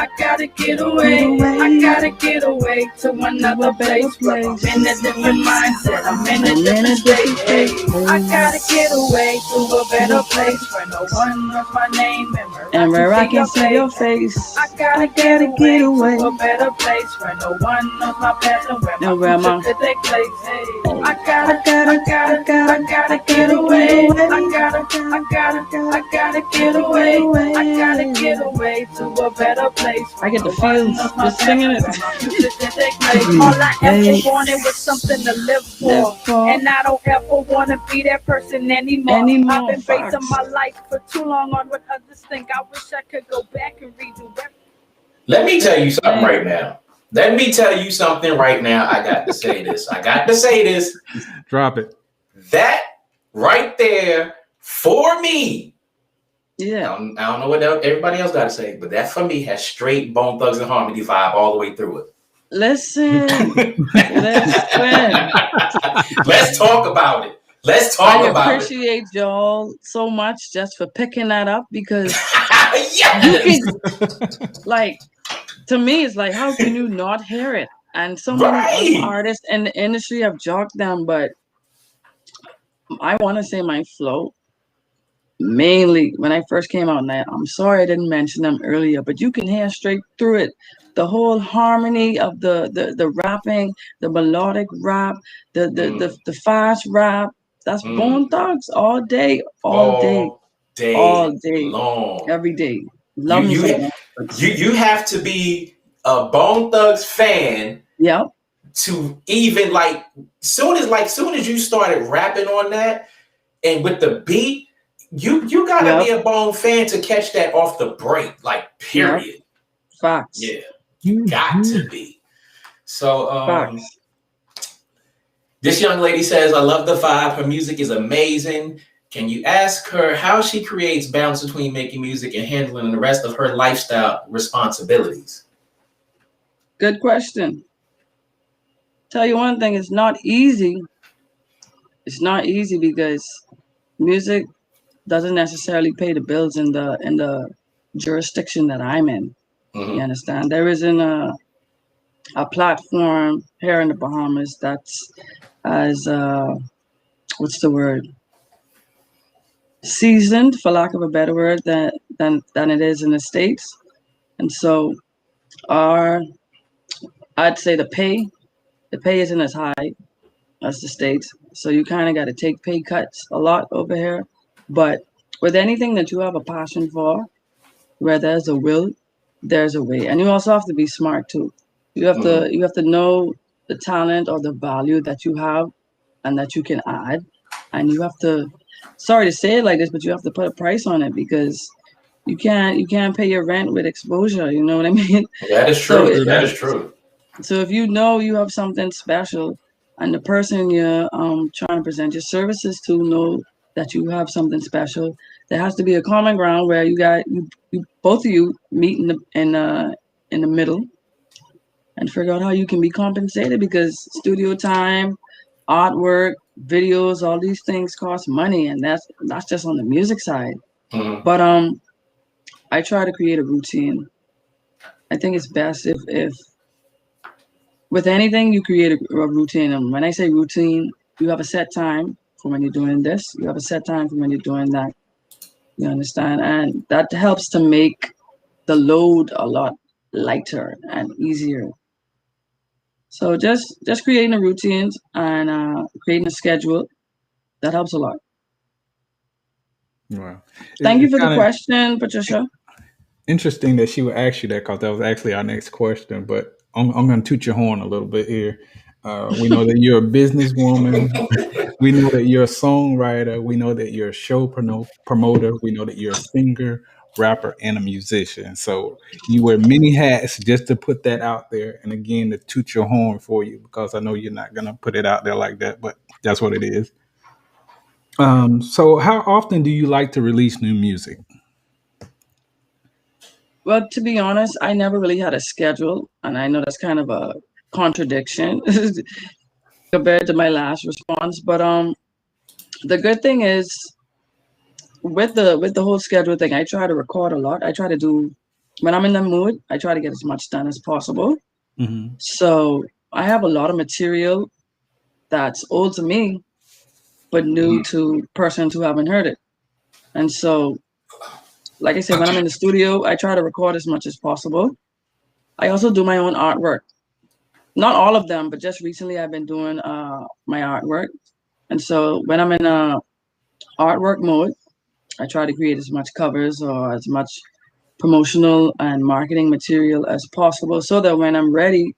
gotta get away. I gotta get away to another place where I'm in a different mindset, I'm in a different state. I gotta get away to a better place where no one knows my name and where I can see your face. I gotta get away to a better place where no one knows my past and where my future could take place. I gotta get away. I gotta get away. I gotta get away to a better place. I get the feels just singing it. All I ever wanted was something to live for, and I don't ever want to be that person anymore. I've been basing my life for too long on what others think. I wish I could go back and redo everything. Let me tell you something right now. Let me tell you something right now. I got to say this. Drop it. That right there for me. Yeah. I don't know what everybody else got to say, but that for me has straight Bone Thugs and Harmony vibe all the way through it. Listen. Let's talk about it. I appreciate y'all so much just for picking that up, because yes! you can, like, to me, it's like, how can you not hear it? And so many artists in the industry have jogged them, but I want to say my flow, mainly when I first came out, and I'm sorry I didn't mention them earlier, but you can hear straight through it. The whole harmony of the rapping, the melodic rap, the fast rap, that's Bone Thugs all day long. Every day. Love me. You have to be a Bone Thugs fan. Yep. To even like soon as you started rapping on that and with the beat, you gotta be a Bone fan to catch that off the break, like period. Yep. Facts. Yeah, you got to be. So this young lady says, I love the vibe. Her music is amazing. Can you ask her how she creates balance between making music and handling the rest of her lifestyle responsibilities? Good question. Tell you one thing, it's not easy. It's not easy because music doesn't necessarily pay the bills in the jurisdiction that I'm in. You understand? There isn't a platform here in the Bahamas that's as what's the word, seasoned, for lack of a better word, than it is in the States. And so our, I'd say the pay isn't as high as the States. So you kind of got to take pay cuts a lot over here. But with anything that you have a passion for, where there's a will, there's a way. And you also have to be smart too. You have to know the talent or the value that you have and that you can add. And you have to, sorry to say it like this, but you have to put a price on it, because you can't pay your rent with exposure. You know what I mean? That is So true. That is true. so if you know you have something special, and the person you're trying to present your services to know that you have something special, there has to be a common ground where you both of you meet in the middle and figure out how you can be compensated, because studio time, artwork, videos, all these things cost money, and that's just on the music side. But I try to create a routine. I think it's best if with anything you create a routine. And when I say routine, you have a set time for when you're doing this, you have a set time for when you're doing that. You understand? And that helps to make the load a lot lighter and easier. So just creating a routine and creating a schedule, that helps a lot. Wow. Thank you It's for the kind of question, Patricia. interesting that she would ask you that, because that was actually our next question. But I'm going to toot your horn a little bit here. We know that you're a businesswoman. We know that you're a songwriter. We know that you're a show promoter. We know that you're a singer, rapper, and a musician. So you wear many hats, just to put that out there. And again, to toot your horn for you, because I know you're not going to put it out there like that, but that's what it is. So how often do you like to release new music? Well, to be honest, I never really had a schedule, and I know that's kind of a contradiction compared to my last response. But the good thing is, with the whole schedule thing, I try to record a lot. I try to do, when I'm in the mood, I try to get as much done as possible. Mm-hmm. So I have a lot of material that's old to me, but new to persons who haven't heard it. And so, like I said, when I'm in the studio, I try to record as much as possible. I also do my own artwork. Not all of them, but just recently I've been doing my artwork. And so when I'm in artwork mode, I try to create as much covers or as much promotional and marketing material as possible, so that when I'm ready,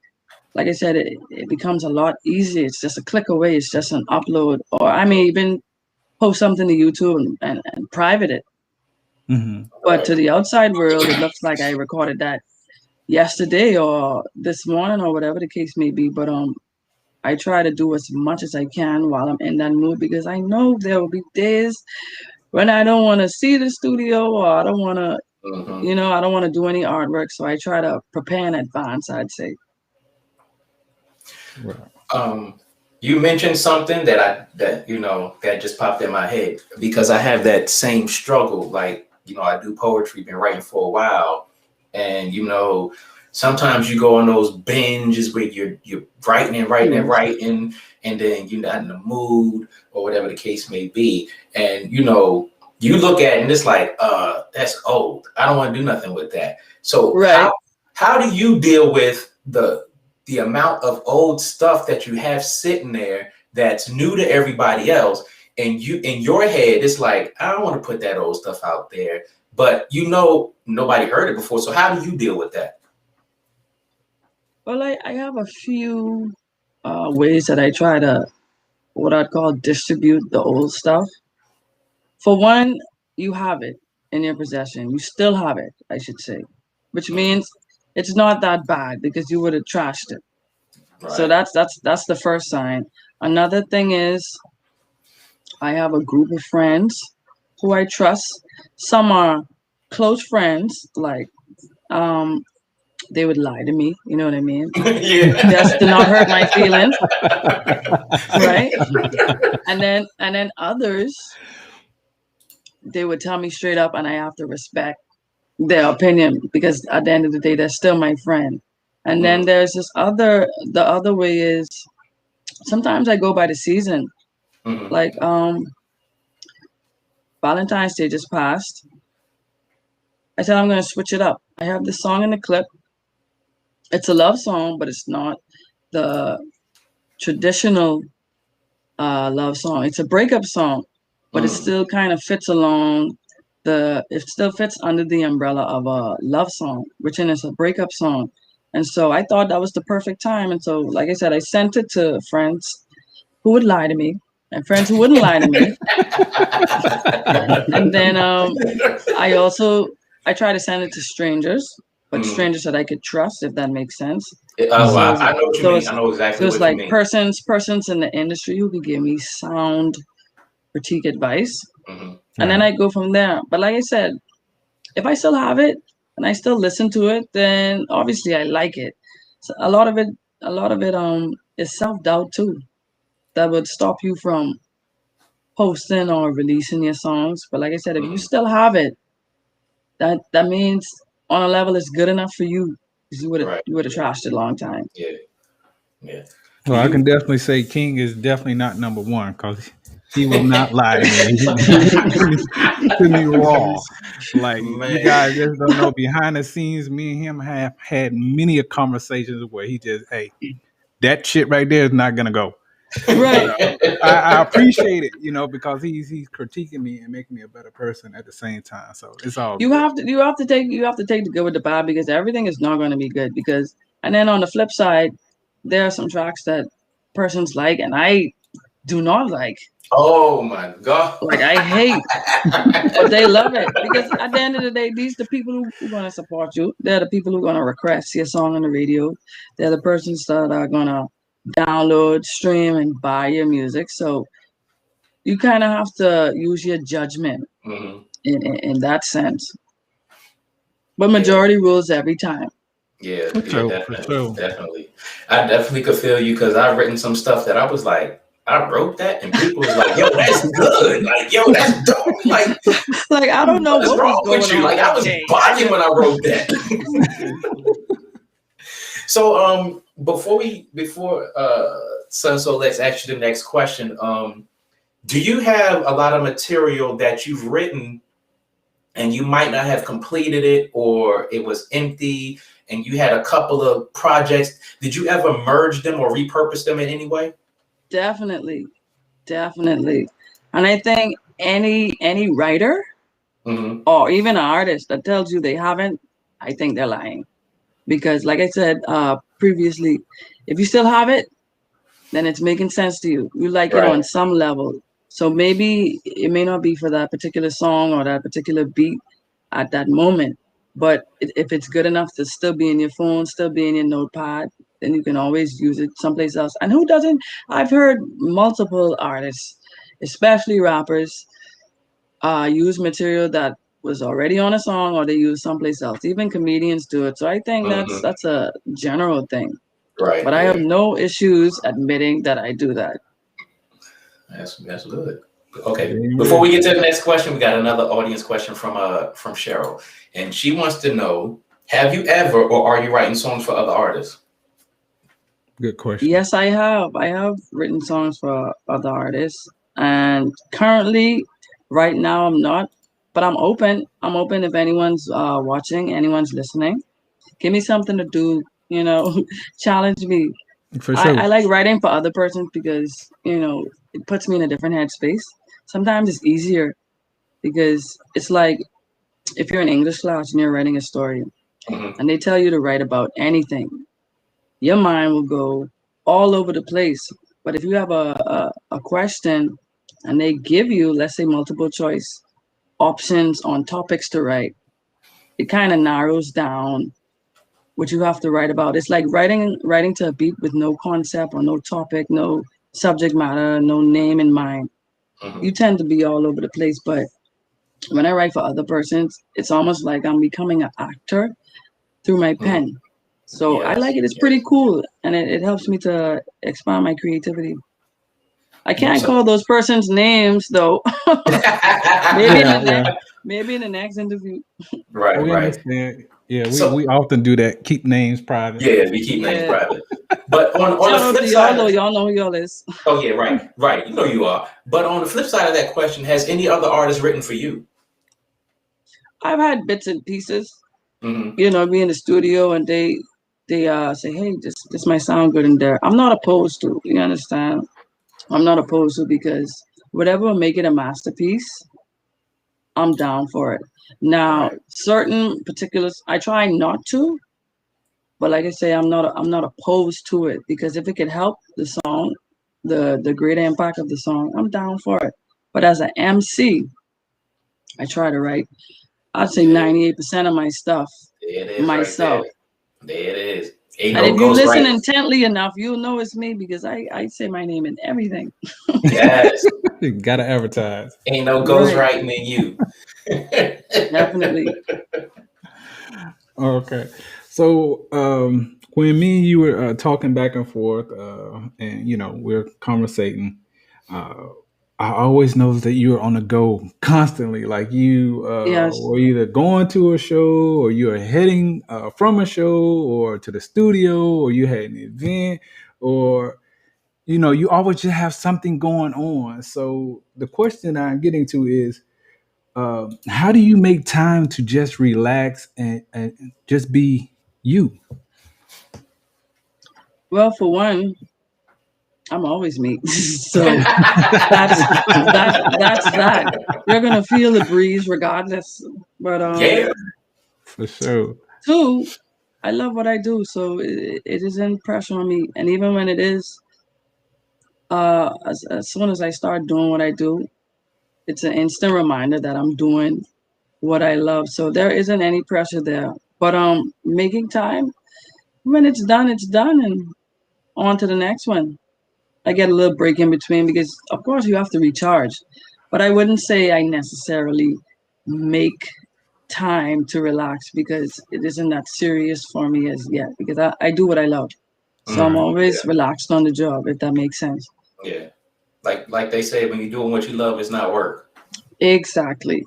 like I said, it becomes a lot easier. It's just a click away. It's just an upload, or I may even post something to YouTube and private it. Mm-hmm. But to the outside world, it looks like I recorded that yesterday or this morning or whatever the case may be. But I try to do as much as I can while I'm in that mood, because I know there will be days when I don't want to see the studio, or I don't want to, I don't want to do any artwork. So I try to prepare in advance, I'd say. You mentioned something that just popped in my head, because I have that same struggle. Like, I do poetry, been writing for a while, and sometimes you go on those binges where you're writing and writing and writing, and then you're not in the mood or whatever the case may be, and you look at it and it's like, that's old. I don't want to do nothing with that. So how do you deal with the amount of old stuff that you have sitting there that's new to everybody else, and you, in your head, it's like, I don't want to put that old stuff out there, but nobody heard it before. So how do you deal with that? Well, I have a few ways that I try to, what I'd call, distribute the old stuff. For one, you have it in your possession. You still have it, I should say, which means it's not that bad, because you would have trashed it. Right. So that's the first sign. Another thing is, I have a group of friends who I trust. Some are close friends, like they would lie to me, you know what I mean? Just to not hurt my feelings. Right? And then others, they would tell me straight up, and I have to respect their opinion, because at the end of the day, they're still my friend. And then there's the other way is sometimes I go by the season. Like Valentine's Day just passed. I said I'm gonna switch it up. I have this song in the clip. It's a love song, but it's not the traditional love song. It's a breakup song, but it still kind of fits along it still fits under the umbrella of a love song, which is a breakup song. And so I thought that was the perfect time. And so, like I said, I sent it to friends who would lie to me and friends who wouldn't lie to me. And then I try to send it to strangers, but strangers that I could trust, if that makes sense. I know what you mean. I know exactly what you mean. So it's like persons in the industry who could give me sound critique advice. And then I go from there. But like I said, if I still have it and I still listen to it, then obviously I like it. So a lot of it is self-doubt too, that would stop you from posting or releasing your songs. But like I said, if you still have it, that means on a level it's good enough for you, because you would have trashed it a long time. Yeah. Well, I can definitely say King is definitely not number one, because he will not lie to me. To me raw. Like, you guys just don't know, behind the scenes, me and him have had many conversations where he just, hey, that shit right there is not gonna go. Right. I appreciate it, because he's critiquing me and making me a better person at the same time. So it's all you good. have to take the good with the bad, because everything is not going to be good. And then on the flip side, there are some tracks that persons like and I do not like. Oh my God. Like, I hate, but they love it, because at the end of the day, these are the people who are going to support you. They're the people who are going to request your song on the radio. They're the persons that are going to download, stream, and buy your music. So you kind of have to use your judgment in that sense. But majority rules every time. Yeah, Sure. definitely. I definitely could feel you, because I've written some stuff that I was like, I wrote that, and people was like, "Yo, that's good." Like, "Yo, that's dope." Like I don't know what's wrong with you. Like, I was bugging when I wrote that. So, so let's ask you the next question. Do you have a lot of material that you've written and you might not have completed it, or it was empty, and you had a couple of projects? Did you ever merge them or repurpose them in any way? Definitely. And I think any writer or even an artist that tells you they haven't, I think they're lying. Because like I said previously, if you still have it, then it's making sense to you. You like it on some level. So maybe it may not be for that particular song or that particular beat at that moment. But if it's good enough to still be in your phone, still be in your notepad, then you can always use it someplace else. And who doesn't? I've heard multiple artists, especially rappers, use material that was already on a song, or they use someplace else. Even comedians do it. So I think that's a general thing. Right. But I have no issues admitting that I do that. That's good. Okay. Before we get to the next question, we got another audience question from Cheryl, and she wants to know: have you ever, or are you writing songs for other artists? Good question. Yes, I have. I have written songs for other artists, and currently, right now, I'm not. But I'm open. I'm open if anyone's watching, anyone's listening. Give me something to do. Challenge me. For sure. I like writing for other persons because it puts me in a different headspace. Sometimes it's easier because it's like if you're in English class and you're writing a story and they tell you to write about anything, your mind will go all over the place. But if you have a question and they give you, let's say, multiple choice options on topics to write, it kind of narrows down what you have to write about. It's like writing to a beat with no concept or no topic, no subject matter, no name in mind. You tend to be all over the place. But when I write for other persons, it's almost like I'm becoming an actor through my pen. So I like it. It's pretty cool. And it helps me to expand my creativity. I can't So- call those persons names though. Maybe in the next interview. Right, We right. understand. Yeah, So we often do that. Keep names private. yeah, we keep names Yeah. private. But on the Shout out flip to y'all side, though. Y'all know who y'all is. oh yeah, right, right. You know you are. But on the flip side of that question, has any other artist written for you? I've had bits and pieces. Hmm. You know, be in the studio and they say, hey, this might sound good in there. I'm not opposed to. You understand? I'm not opposed to because whatever will make it a masterpiece, I'm down for it. Now, Right. certain particulars, I try not to, but like I say, I'm not opposed to it because if it could help the song, the greater impact of the song, I'm down for it. But as an MC, I try to write. I'd say Yeah, 98% of my stuff there it is, right there. myself. There it is. Ain't And no if you ghost listen right. intently enough, you'll know it's me because I say my name in everything. Yes. Gotta advertise. Ain't no ghost Right, writing in you. definitely. Okay. So when me and you were talking back and forth, and we're conversating, uh, I always noticed that you were on the go constantly. Like you Yes. were either going to a show, or you were heading from a show, or to the studio, or you had an event, or you always just have something going on. So the question I'm getting to is, how do you make time to just relax and just be you? Well, for one, I'm always me. So that's that. You're gonna feel the breeze regardless. But Yeah. For sure. two, I love what I do, so it isn't pressure on me. And even when it is, as soon as I start doing what I do, it's an instant reminder that I'm doing what I love. So there isn't any pressure there. But making time when it's done, and on to the next one. I get a little break in between because, of course, you have to recharge. But I wouldn't say I necessarily make time to relax because it isn't that serious for me as yet because I do what I love. So I'm Mhm. always relaxed on the job, if that makes sense. Yeah. Like they say, when you're doing what you love, it's not work. Exactly.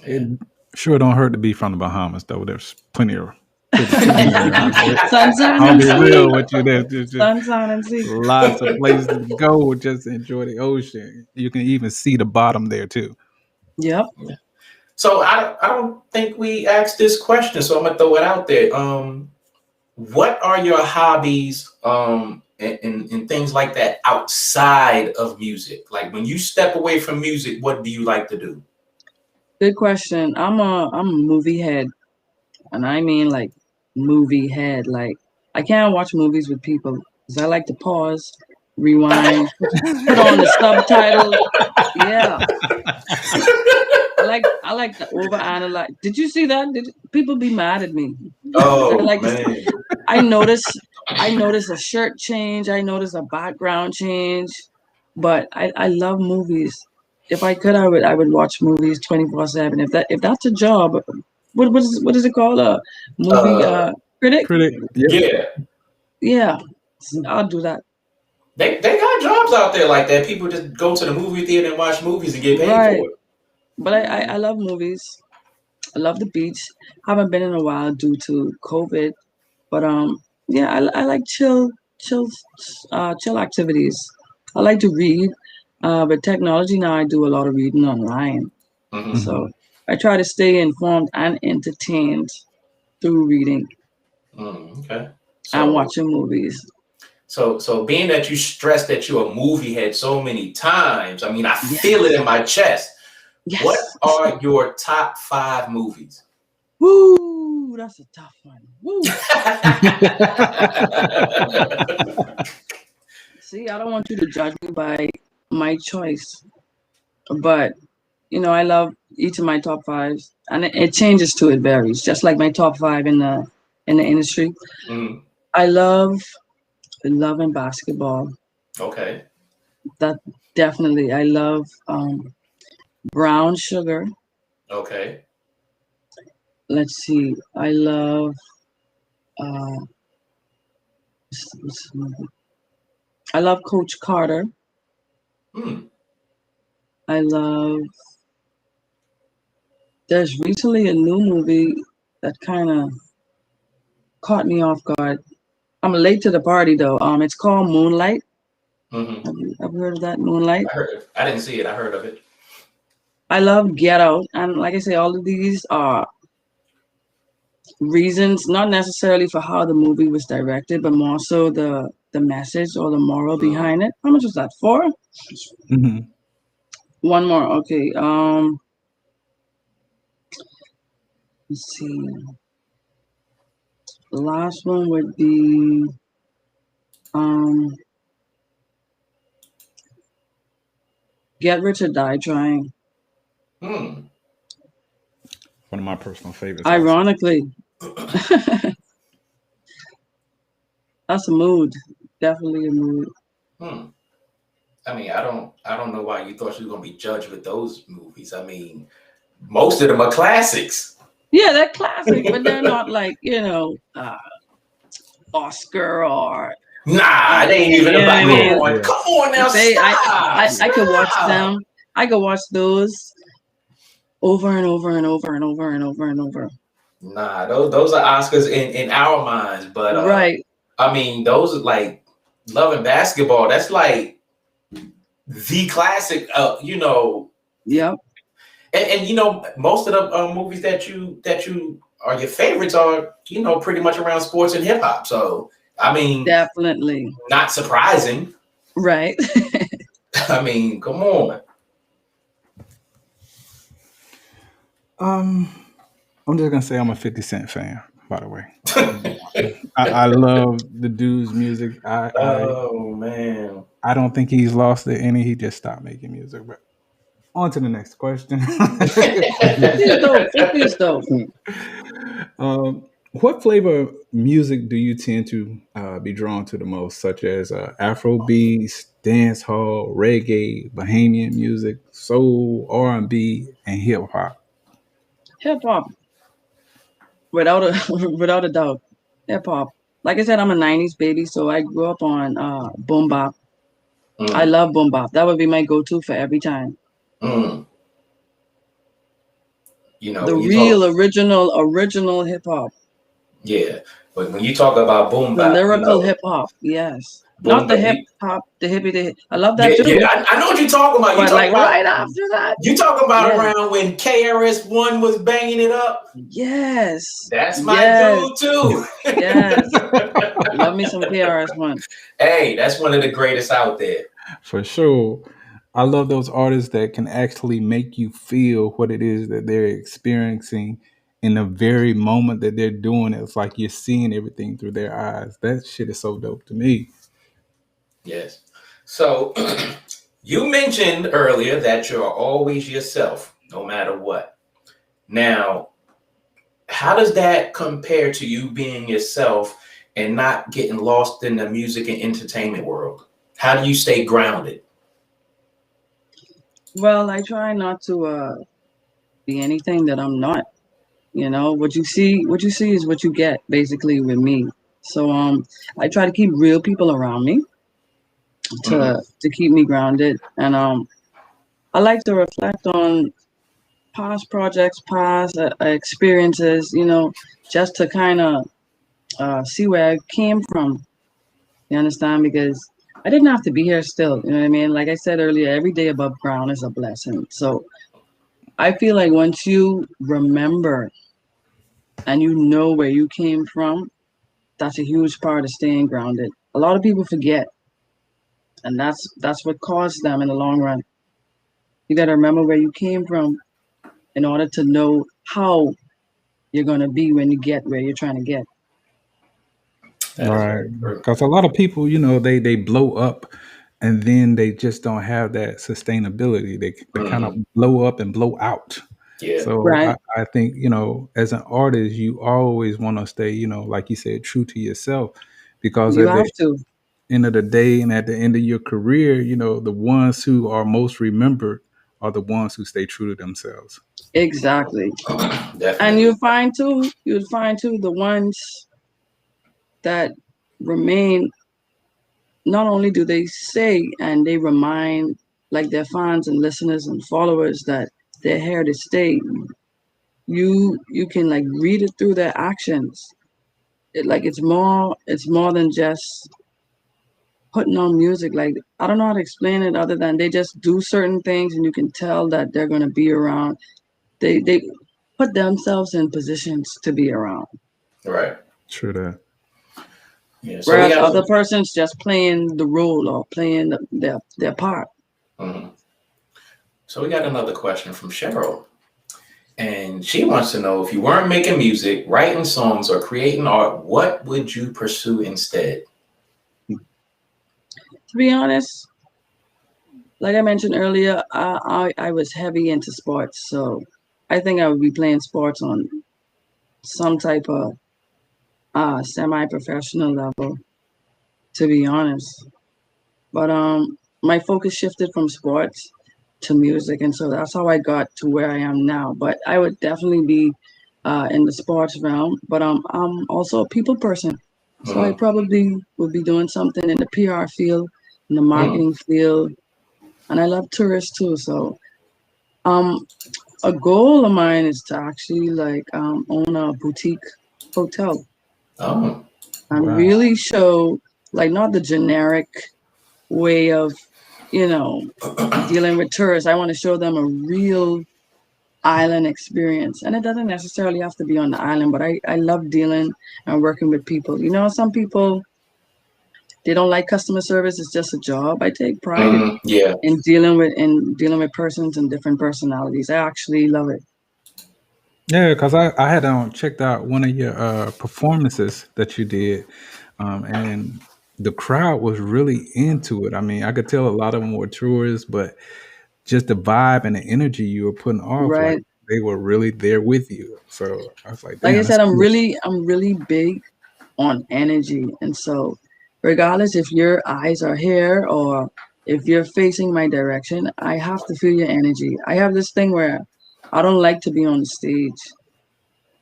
It Yeah. sure don't hurt to be from the Bahamas, though. There's plenty of pretty scenery out there. Sunshine I'll and be sea. real with you. There's just Sunshine and sea. lots of places to go. Just enjoy the ocean. You can even see the bottom there too. Yep. So I don't think we asked this question, so I'm gonna throw it out there. What are your hobbies and things like that outside of music? Like when you step away from music, what do you like to do? Good question. I'm a movie head, and I mean like movie head. Like I can't watch movies with people because I like to pause, rewind, put on the subtitles. Yeah, I like to overanalyze. Did you see that? Did people be mad at me? I Oh like to. man. I notice. I notice a shirt change. I notice a background change. But I love movies. If I could, I would watch movies 24/7. If that's a job, what is it called? A movie Uh critic? Critic. Yep. yeah. Yeah, I'll do that. They got jobs out there like that. People just go to the movie theater and watch movies and get paid Right. for it. But I love movies. I love the beach. Haven't been in a while due to COVID. But yeah, I like chill activities. I like to read. But technology now, I do a lot of reading online. Hmm. Mhm. So I try to stay informed and entertained through reading Okay. and So watching movies. so being that you stressed that you're a movie head so many times, I mean, I feel it Yes. in my chest. What Yes. are your top 5 movies? Woo! That's a tough one. Woo! See, I don't want you to judge me by my choice, but I love each of my top fives, and it changes too. It varies, just like my top five in the industry. Mm, I love and basketball. okay. That definitely. I love brown sugar. Okay. Let's see. I love. Uh, what's the movie? I love Coach Carter. I love. There's recently a new movie that kind of caught me off guard. I'm late to the party though. It's called Moonlight. Have you heard of that, Moonlight? I heard it. I didn't see it. I heard of it. I love Get Out, and like I say, all of these are reasons, not necessarily for how the movie was directed, but more so the message or the moral behind it. How much was that? 4? One more. Okay. Let's see. The last one would be Get Rich or Die Trying. One of my personal favorites. Ironically. That's a mood. Definitely a mood. I mean, I don't know why you thought she was gonna be judged with those movies. I mean, most of them are classics. Yeah, they're classic, but they're not like, Oscar or Nah, they ain't even about. Come on now, I could watch them. I could watch those over and over and over and over and over and over. Nah, those are Oscars in our minds, but right. I mean, those are like Love and Basketball. That's like the classic. Yep. And most of the movies that you are your favorites are pretty much around sports and hip hop. So I mean, definitely not surprising, right? I mean, come on. I'm just gonna say I'm a 50 Cent fan. By the way, I love the dude's music. Oh man, I don't think he's lost it any. He just stopped making music. But on to the next question. What flavor of music do you tend to be drawn to the most, such as Afrobeats, dancehall, reggae, Bahamian music, soul, R&B, and hip hop? Hip hop, without a doubt, hip hop. Like I said, I'm a '90s baby, so I grew up on boom bop. I love boom bop. That would be my go-to for every time. The real original hip hop. Yeah, but when you talk about boom bap, the lyrical hip hop, yes, not the hip hop, the hippie. I love that too. Yeah, I know what you're talking about. But like right after that, you talking about around when KRS-One was banging it up. Yes, that's my dude too. Yes, love me some KRS-One. Hey, that's one of the greatest out there for sure. I love those artists that can actually make you feel what it is that they're experiencing in the very moment that they're doing it. It's like you're seeing everything through their eyes. That shit is so dope to me. Yes. So you mentioned earlier that you're always yourself, no matter what. Now, how does that compare to you being yourself and not getting lost in the music and entertainment world? How do you stay grounded? Well, I try not to be anything that I'm not. What you see is what you get, basically, with me. So I try to keep real people around me to keep me grounded, and I like to reflect on past projects, past experiences, just to kind of see where I came from. You understand? Because I didn't have to be here still. You know what I mean? Like I said earlier, every day above ground is a blessing. So I feel like once you remember and you know where you came from, that's a huge part of staying grounded. A lot of people forget, and that's what caused them in the long run. You got to remember where you came from in order to know how you're going to be when you get where you're trying to get. Right. Because a lot of people, they blow up and then they just don't have that sustainability. They kind of blow up and blow out. Yeah. So right. I think, as an artist, you always want to stay, like you said, true to yourself, because you have to. End of the day and at the end of your career, the ones who are most remembered are the ones who stay true to themselves. Exactly. And you'd find too the ones that remain not only do they say and they remind like their fans and listeners and followers that they're here to stay, you can like read it through their actions. It's more than just putting on music. Like I don't know how to explain it other than they just do certain things and you can tell that they're gonna be around. They put themselves in positions to be around. Right. True that. Yeah. So we Whereas got. other persons just playing the role or playing their part. Mhm. So we got another question from Cheryl. And she wants to know, if you weren't making music, writing songs, or creating art, what would you pursue instead? To be honest, like I mentioned earlier, I was heavy into sports, so I think I would be playing sports on some type of semi-professional level. To be honest, but my focus shifted from sports to music, and so that's how I got to where I am now. But I would definitely be in the sports realm. But I'm also a people person, so I Mm-hmm. probably would be doing something in the PR field, in the marketing field, and I love tourists too. So um, a goal of mine is to actually like own a boutique hotel Oh, and Wow. really show like not the generic way of you know dealing with tourists. I want to show them a real island experience. And it doesn't necessarily have to be on the island, but I love dealing and working with people. Some people, they don't like customer service. It's just a job. I take pride yeah. in dealing with persons and different personalities. I actually love it. Yeah, because I had checked out one of your performances that you did, and the crowd was really into it. I mean, I could tell a lot of them were tourists, but just the vibe and the energy you were putting off, like Right. they were really there with you. So I was like, Like I damn, that's said, I'm cool. really big on energy. And so regardless if your eyes are here or if you're facing my direction, I have to feel your energy. I have this thing where I don't like to be on the stage.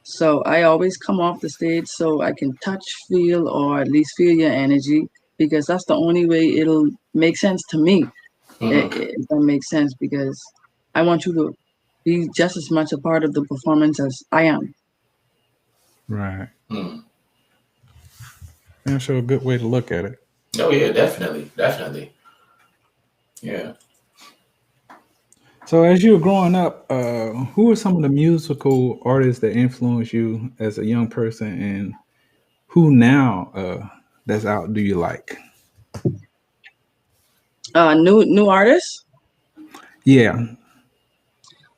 So I always come off the stage so I can touch, feel, or at least feel your energy because that's the only way it'll make sense to me. Mm-hmm. If that makes sense, because I want you to be just as much a part of the performance as I am. Right. Mm. Yeah, so a good way to look at it. Oh yeah, definitely, definitely. Yeah. So as you were growing up, who are some of the musical artists that influenced you as a young person, and who now that's out do you like? New artist. Yeah.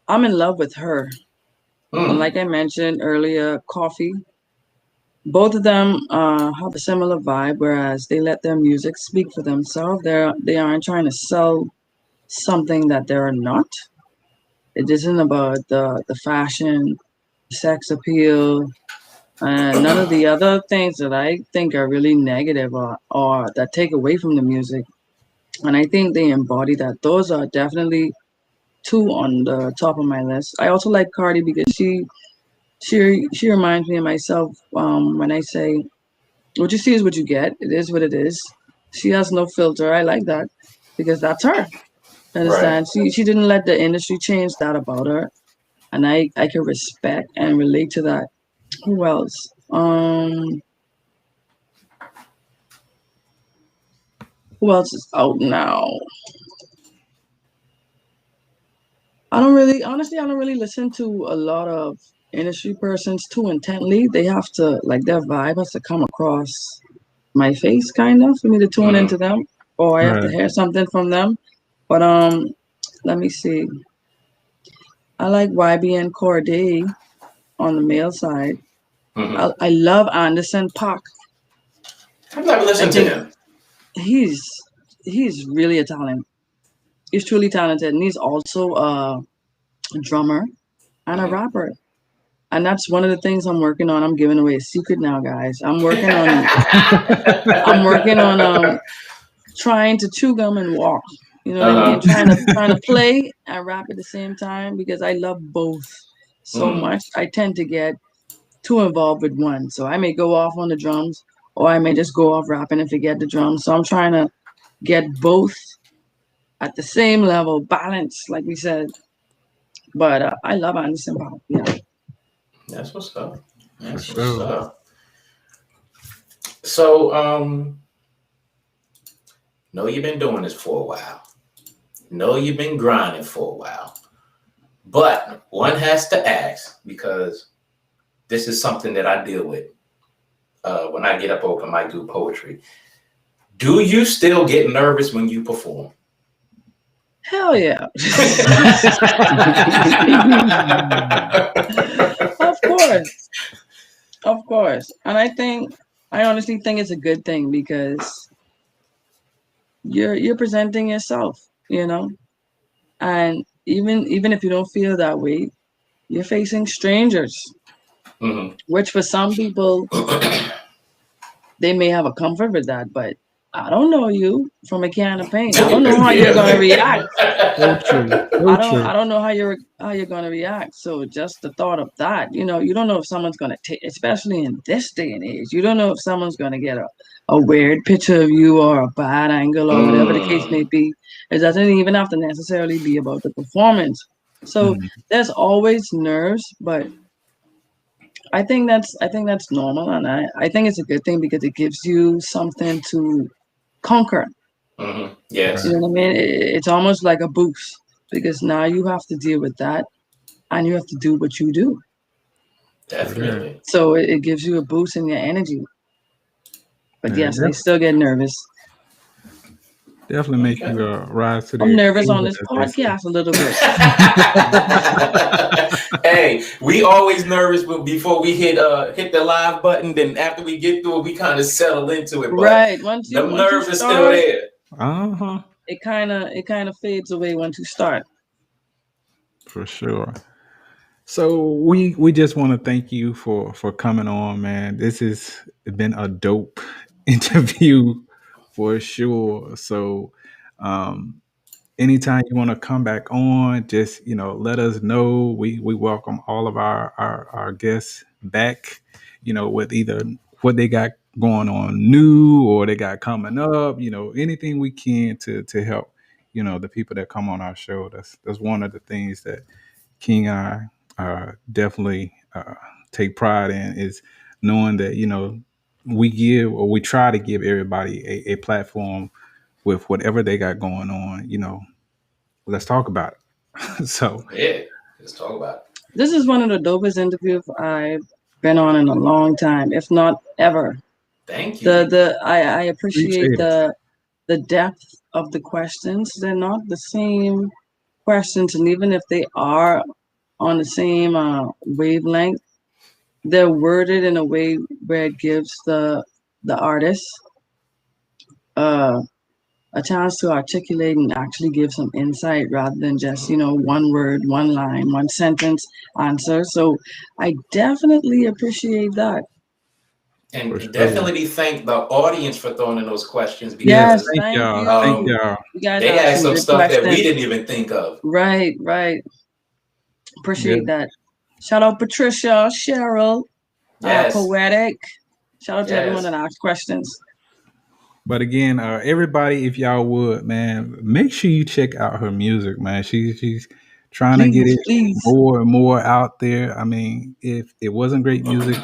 I'm in love with her. And Mm. like I mentioned earlier, Coffee. Both of them have a similar vibe, whereas they let their music speak for themselves. They aren't trying to sell something that they're not. It isn't about the fashion, sex appeal, and none of the other things that I think are really negative or that take away from the music. And I think they embody that. Those are definitely two on the top of my list. I also like Cardi because she reminds me of myself when I say what you see is what you get. It is what it is. She has no filter. I like that because that's her. Right. Understand? She didn't let the industry change that about her, and I can respect and relate to that. Who else? Who else is out now? I don't really listen to a lot of industry persons too intently. They have to like their vibe has to come across my face kind of for me to tune Mm-hmm. into them, or I have to Right. hear something from them. But let me see. I like YBN Corday on the male side. Mm-hmm. I love Anderson Park. I've never I listened to think him. he's he's really a talent. He's truly talented, and he's also a drummer and a Mm-hmm. rapper. And that's one of the things I'm working on. I'm giving away a secret now, guys. I'm working on trying to chew gum and walk. You know what I mean? Uh-huh. Trying to play and rap at the same time because I love both so Mm. much. I tend to get too involved with one. So I may go off on the drums or I may just go off rapping and forget the drums. So I'm trying to get both at the same level, balance, like we said. But I love Anderson Pop. Yeah. That's what's up. For That's what's sure. up. So, know you've been doing this for a while. Know you've been grinding for a while. But one has to ask, because this is something that I deal with when I get up open mic, do poetry. Do you still get nervous when you perform? Hell yeah. Of course. Of course. And I honestly think it's a good thing because you're presenting yourself, you know? And even if you don't feel that way, you're facing strangers, which for some people they may have a comfort with that, but I don't know you from a can of paint. I don't know how you're gonna react. So true. So I don't know how you're gonna react. So just the thought of that, you don't know if someone's gonna take, especially in this day and age, you don't know if someone's gonna get a weird picture of you or a bad angle or whatever the case may be. It doesn't even have to necessarily be about the performance. So there's always nerves, but I think that's normal, and I think it's a good thing because it gives you something to conquer. Yes. You know what I mean? It's almost like a boost because now you have to deal with that, and you have to do what you do. Definitely. So it gives you a boost in your energy. But yes, I still get nervous. Definitely make you rise to the. I'm nervous on this podcast a little bit. Hey, we always nervous before we hit the live button. Then after we get through it, we kind of settle into it. But right. Once the you nerves are start, still there. It kind of fades away once you start. For sure. So we just want to thank you for coming on, man. This has been a dope interview for sure. So anytime you want to come back on, just let us know. We welcome all of our guests back, with either what they got going on new or they got coming up, anything we can to help, the people that come on our show. That's one of the things that King and I definitely take pride in, is knowing that we try to give everybody a platform with whatever they got going on. Let's talk about it. So yeah, let's talk about it. This is one of the dopest interviews I've been on in a long time, if not ever. Thank you. I appreciate the depth of the questions. They're not the same questions, and even if they are on the same wavelength, they're worded in a way where it gives the artist a chance to articulate and actually give some insight rather than just one word, one line, one sentence answer. So I definitely appreciate that. And definitely thank the audience for throwing in those questions, because yes, thank you. Thank y'all. You guys they had some stuff questions that we didn't even think of. Right. Appreciate that. Shout out Patricia, Cheryl, Poetic. Shout out to everyone that asked questions. But again, everybody, if y'all would, man, make sure you check out her music, man. She's trying to get it more and more out there. I mean, if it wasn't great music,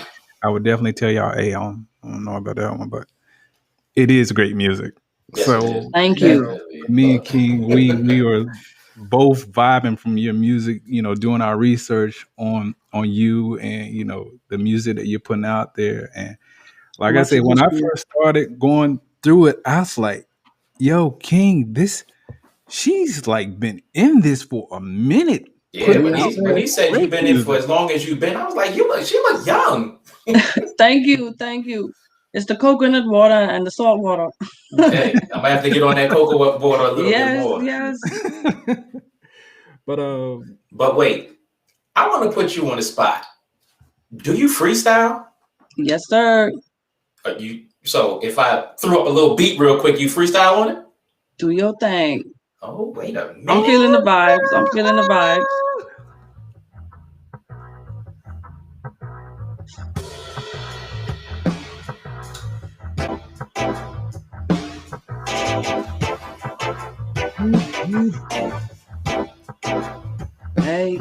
I would definitely tell y'all, hey, I don't know about that one, but it is great music. Yes, so thank you. Me and King, we are both vibing from your music, doing our research on you and the music that you're putting out there. And like I said, when I first started going through it, I was like, yo, King, she's like been in this for a minute. Yeah, when he said you've been in for as long as you've been, I was like, she look young. Thank you. It's the coconut water and the salt water. Okay, I'm gonna have to get on that coconut water a little bit more. Yes. But wait, I want to put you on the spot. Do you freestyle? Yes, sir. So if I threw up a little beat real quick, you freestyle on it? Do your thing. Oh, wait a minute. I'm feeling the vibes. Hey.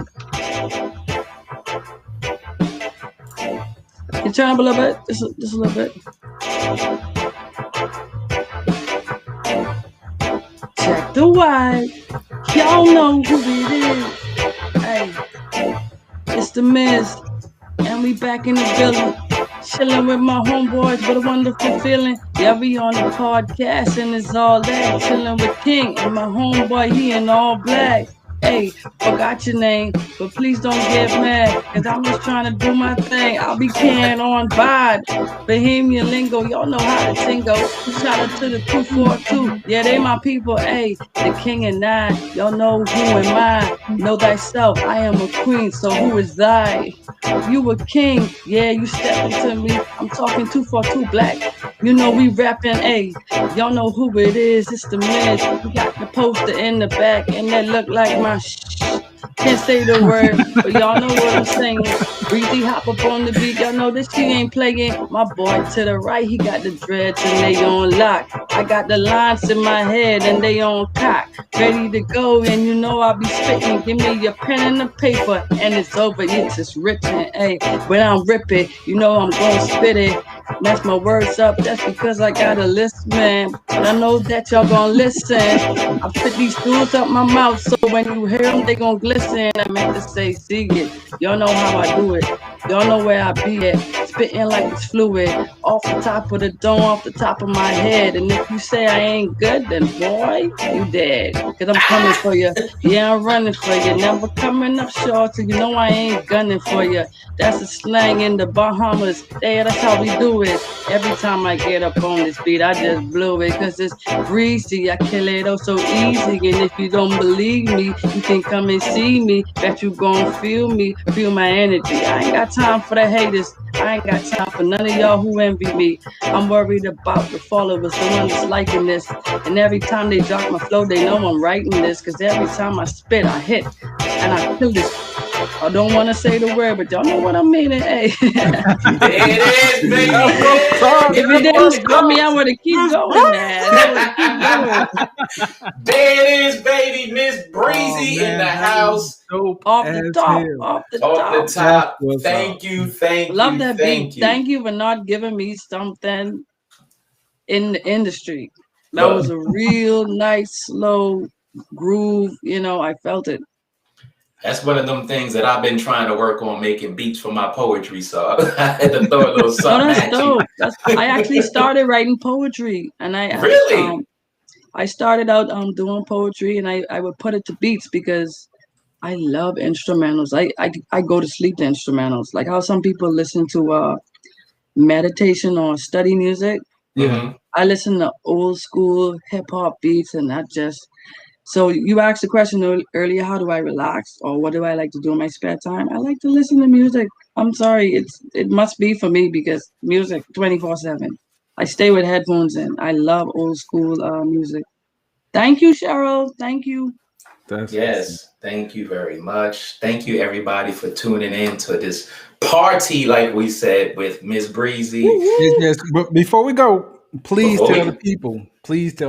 You turn up a little bit, just a little bit. Check the vibe. Y'all know who it is. Hey, it's the Miz, and we back in the building. Chilling with my homeboys, but a wonderful feeling. Yeah, we on the podcast, and it's all that. Chilling with King and my homeboy, he in all black. Hey, forgot your name, but please don't get mad, cause I'm just trying to do my thing. I'll be carrying on by Bahamian lingo, y'all know how to tingo. Shout out to the 242, yeah, they my people. Hey, the king and I, y'all know who am I? Know thyself, I am a queen, so who is thy? You a king, yeah, you step into me. I'm talking 242 black. You know we rapping, hey, y'all know who it is. It's the Miz. We got the poster in the back, and that look like my can't say the word, but y'all know what I'm saying. Breezy hop up on the beat, y'all know this she ain't playing. My boy to the right, he got the dreads and they on lock. I got the lines in my head and they on cock. Ready to go, and you know I'll be spitting. Give me your pen and the paper, and it's over. It's just written, hey. When I'm ripping, you know I'm gonna spit it. Mess my words up, that's because I got a list, man. But I know that y'all gonna listen. I put these tools up my mouth, so when you hear them, they gonna glisten. I meant to say, see it. Y'all know how I do it. Y'all know where I be at. Spitting like it's fluid. Off the top of the dome, off the top of my head. And if you say I ain't good, then boy, you dead. Cause I'm coming for you. Yeah, I'm running for you. Never coming up short, so you know I ain't gunning for you. That's a slang in the Bahamas. Yeah, that's how we do it. Every time I get up on this beat, I just blew it. Cause it's breezy. I kill it oh so easy. And if you don't believe me, you can come and see me. Bet you gon' feel me, feel my energy. I ain't got time for the haters. I ain't got time for none of y'all who envy me. I'm worried about the followers, the ones that's liking this. And every time they drop my flow, they know I'm writing this. Cause every time I spit, I hit. And I kill this. I don't want to say the word, but y'all know what I mean. Hey. There it is, baby. If you didn't stop me, I would have keep going, man. I would keep going. There it is, baby. Miz Breezy in the house. Off the top. Off the top. Thank you. Love that beat. Thank you for not giving me something in the industry. That was a real nice, slow groove. You know, I felt it. That's one of them things that I've been trying to work on, making beats for my poetry. So I had to throw a little something at you. I actually started writing poetry, and I started out doing poetry, and I would put it to beats because I love instrumentals. I go to sleep to instrumentals, like how some people listen to meditation or study music. Yeah, I listen to old school hip hop beats, and not just. So you asked the question earlier, how do I relax or what do I like to do in my spare time? I like to listen to music. I'm sorry, it must be for me because music 24/7. I stay with headphones in. I love old school music. Thank you, Cheryl. Thank you. Yes, thank you very much. Thank you everybody for tuning in to this party, like we said, with Miz Breezy. Yes, but before we go, please tell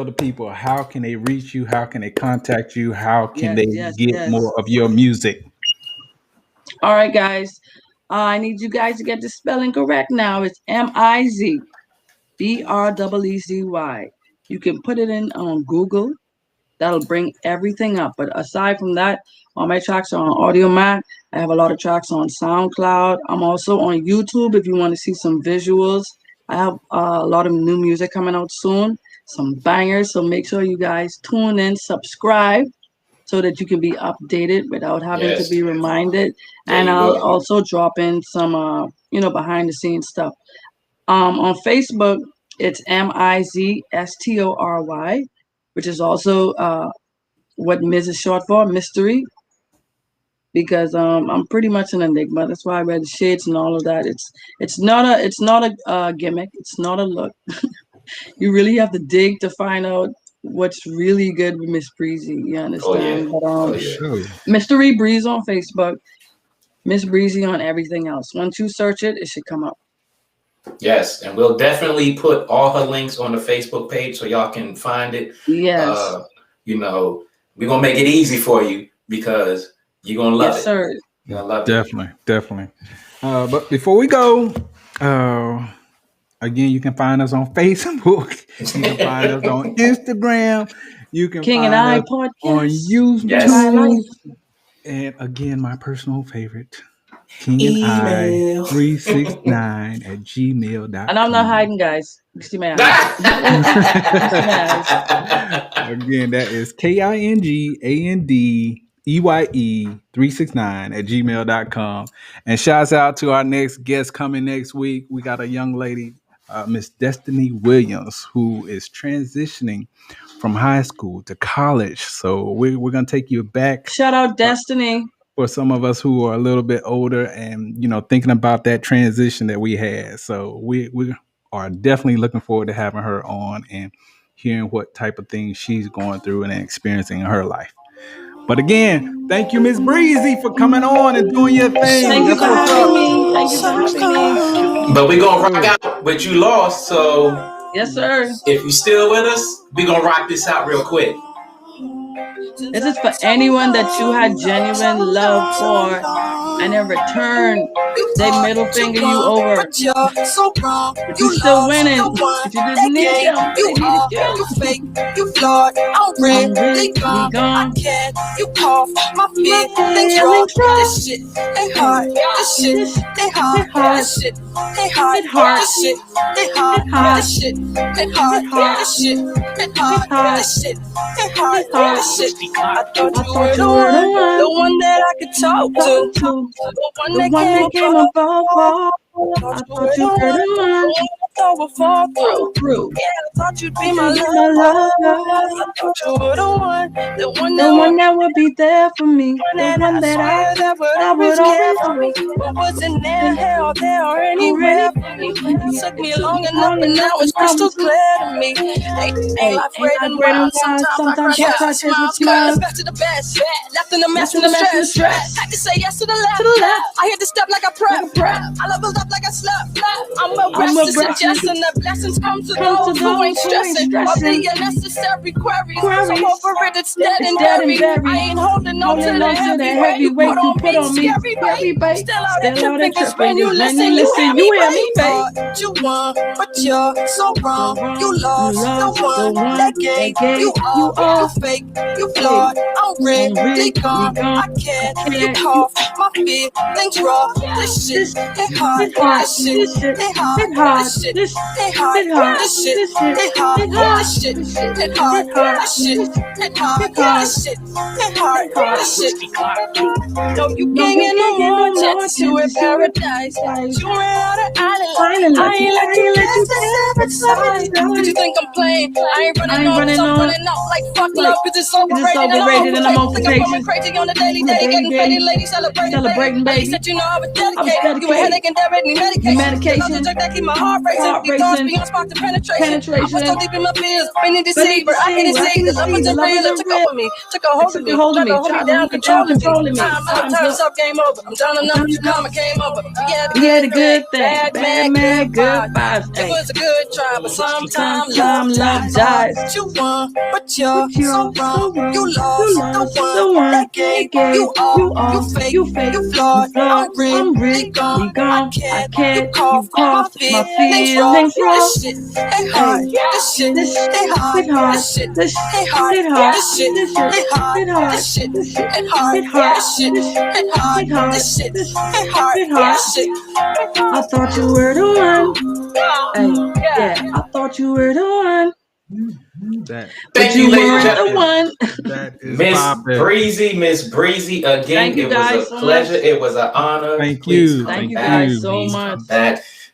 the people how can they reach you, how can they contact you, how can they get more of your music. All right, guys. I need you guys to get the spelling correct now. It's MizBreezy. You can put it in on Google. That'll bring everything up. But aside from that, all my tracks are on Audio Mac. I have a lot of tracks on SoundCloud. I'm also on YouTube if you want to see some visuals. I have a lot of new music coming out soon, some bangers. So make sure you guys tune in, subscribe, so that you can be updated without having to be reminded. And I'll also drop in some, behind the scenes stuff. On Facebook, it's MizStory, which is also what Miz is short for, mystery, because I'm pretty much an enigma. That's why I read the shades and all of that. It's not a gimmick. It's not a look. You really have to dig to find out what's really good with Miz Breezy. You understand? Mystery Breeze on Facebook, Miz Breezy on everything else. Once you search it, it should come up. Yes, and we'll definitely put all her links on the Facebook page so y'all can find it. Yes. You know, we're gonna make it easy for you because you're gonna love Yes, it. sir. You're gonna love Definitely. But before we go, again, you can find us on Facebook. You can find us on Instagram. You can King and find I us on podcast. it. Yes. Try life. YouTube. And again, my personal favorite, King and Email. I 369 at gmail.com. And I'm not hiding, guys. You see my eyes. You see my eyes. Again, that is KINGANDEYE 369 at gmail.com. And shouts out to our next guest coming next week. We got a young lady, Miss Destiny Williams, who is transitioning from high school to college. So we're going to take you back. Shout out Destiny. For some of us who are a little bit older and, you know, thinking about that transition that we had. So we are definitely looking forward to having her on and hearing what type of things she's going through and experiencing in her life. But again, thank you, Miz Breezy, for coming on and doing your thing. Thank you for having me. Thank you for having me. But we're gonna rock out, but you lost, so Yes, sir. if you still with us, we're gonna rock this out real quick. This is for anyone that you had genuine love for, and in return, they middle finger you over. But you still winning. But you didn't need them. They needed you. You fake, you flawed, I'm really gone. I can't, you cough, my feelings raw. This shit ain't hard, this shit ain't hard, this shit ain't hard, this shit ain't hard, this shit ain't hard, this shit ain't hard, this shit ain't hard, this shit. I thought you were the one that I could talk to, the one that came above all. I thought you were the one that would fall through. Yeah, I thought you'd be my love. I thought you were the one that would be there for me, the one that I would always care for me. But wasn't there, hell, there or anywhere for me. It took me long enough, and now it's crystal clear to me. Ain't life great and wild? Sometimes I cry tears with smiles. Best to the best, left in the mess and the stress. Had to say yes to the left. I hit the step like I prep. I leveled up like I slept. I'm a rest to suggest, and the blessings come to those who ain't stressing. All the unnecessary queries. So over it, it's dead and buried. I ain't holding on to the heavy weight you put on me. Scary, babe. Still out there tripping, cause when you listen, you hear me, babe. You won, but you're so wrong. You lost the one that gave you all. You fake, you flawed. I'm really gone. I can't. You cough, my feelings raw. This shit ain't hard. This shit ain't hard. This shit ain't hard. This shit ain't hard. This shit ain't hard. This shit ain't hard. This shit ain't hard. This shit. No, you can't get no more chances to a paradise. You ran out of island. I ain't let you get side. Did you think I'm playing? I ain't running on. Running out like fuck love, cause it's overrated and I'm overpaid. Crazy on the daily, getting faded, ladies celebrating baby. Said you know I was dedicated. You a headache and diabetic medication. That keep my heart racing. You thoughts beyond spark to penetration. I was so deep in my fears, been deceiver. I can see the love was a real. It took over me, took a hold of me, tried to hold me down, controlling me. Time's up, game over. I'm done enough. You come and came over. We had a good thing, bad, good vibes. It was a good try, but sometimes love dies. You won, but you're so wrong. You lost the one that gave you all. You fake, you flawed. I'm really gone. I can't. You cough my feelings raw. This shit ain't hard. This shit ain't hard. This shit ain't hard. This shit ain't hard. This shit ain't hard. This shit ain't hard. This shit ain't hard. This shit. I thought you were the one. Hey, yeah, I thought you were the one. Thank you, ladies and gentlemen. Miss Breezy, again, it was a pleasure. It was an honor. Thank you. Thank you guys so much.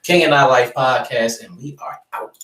King and I Life podcast, and we are out.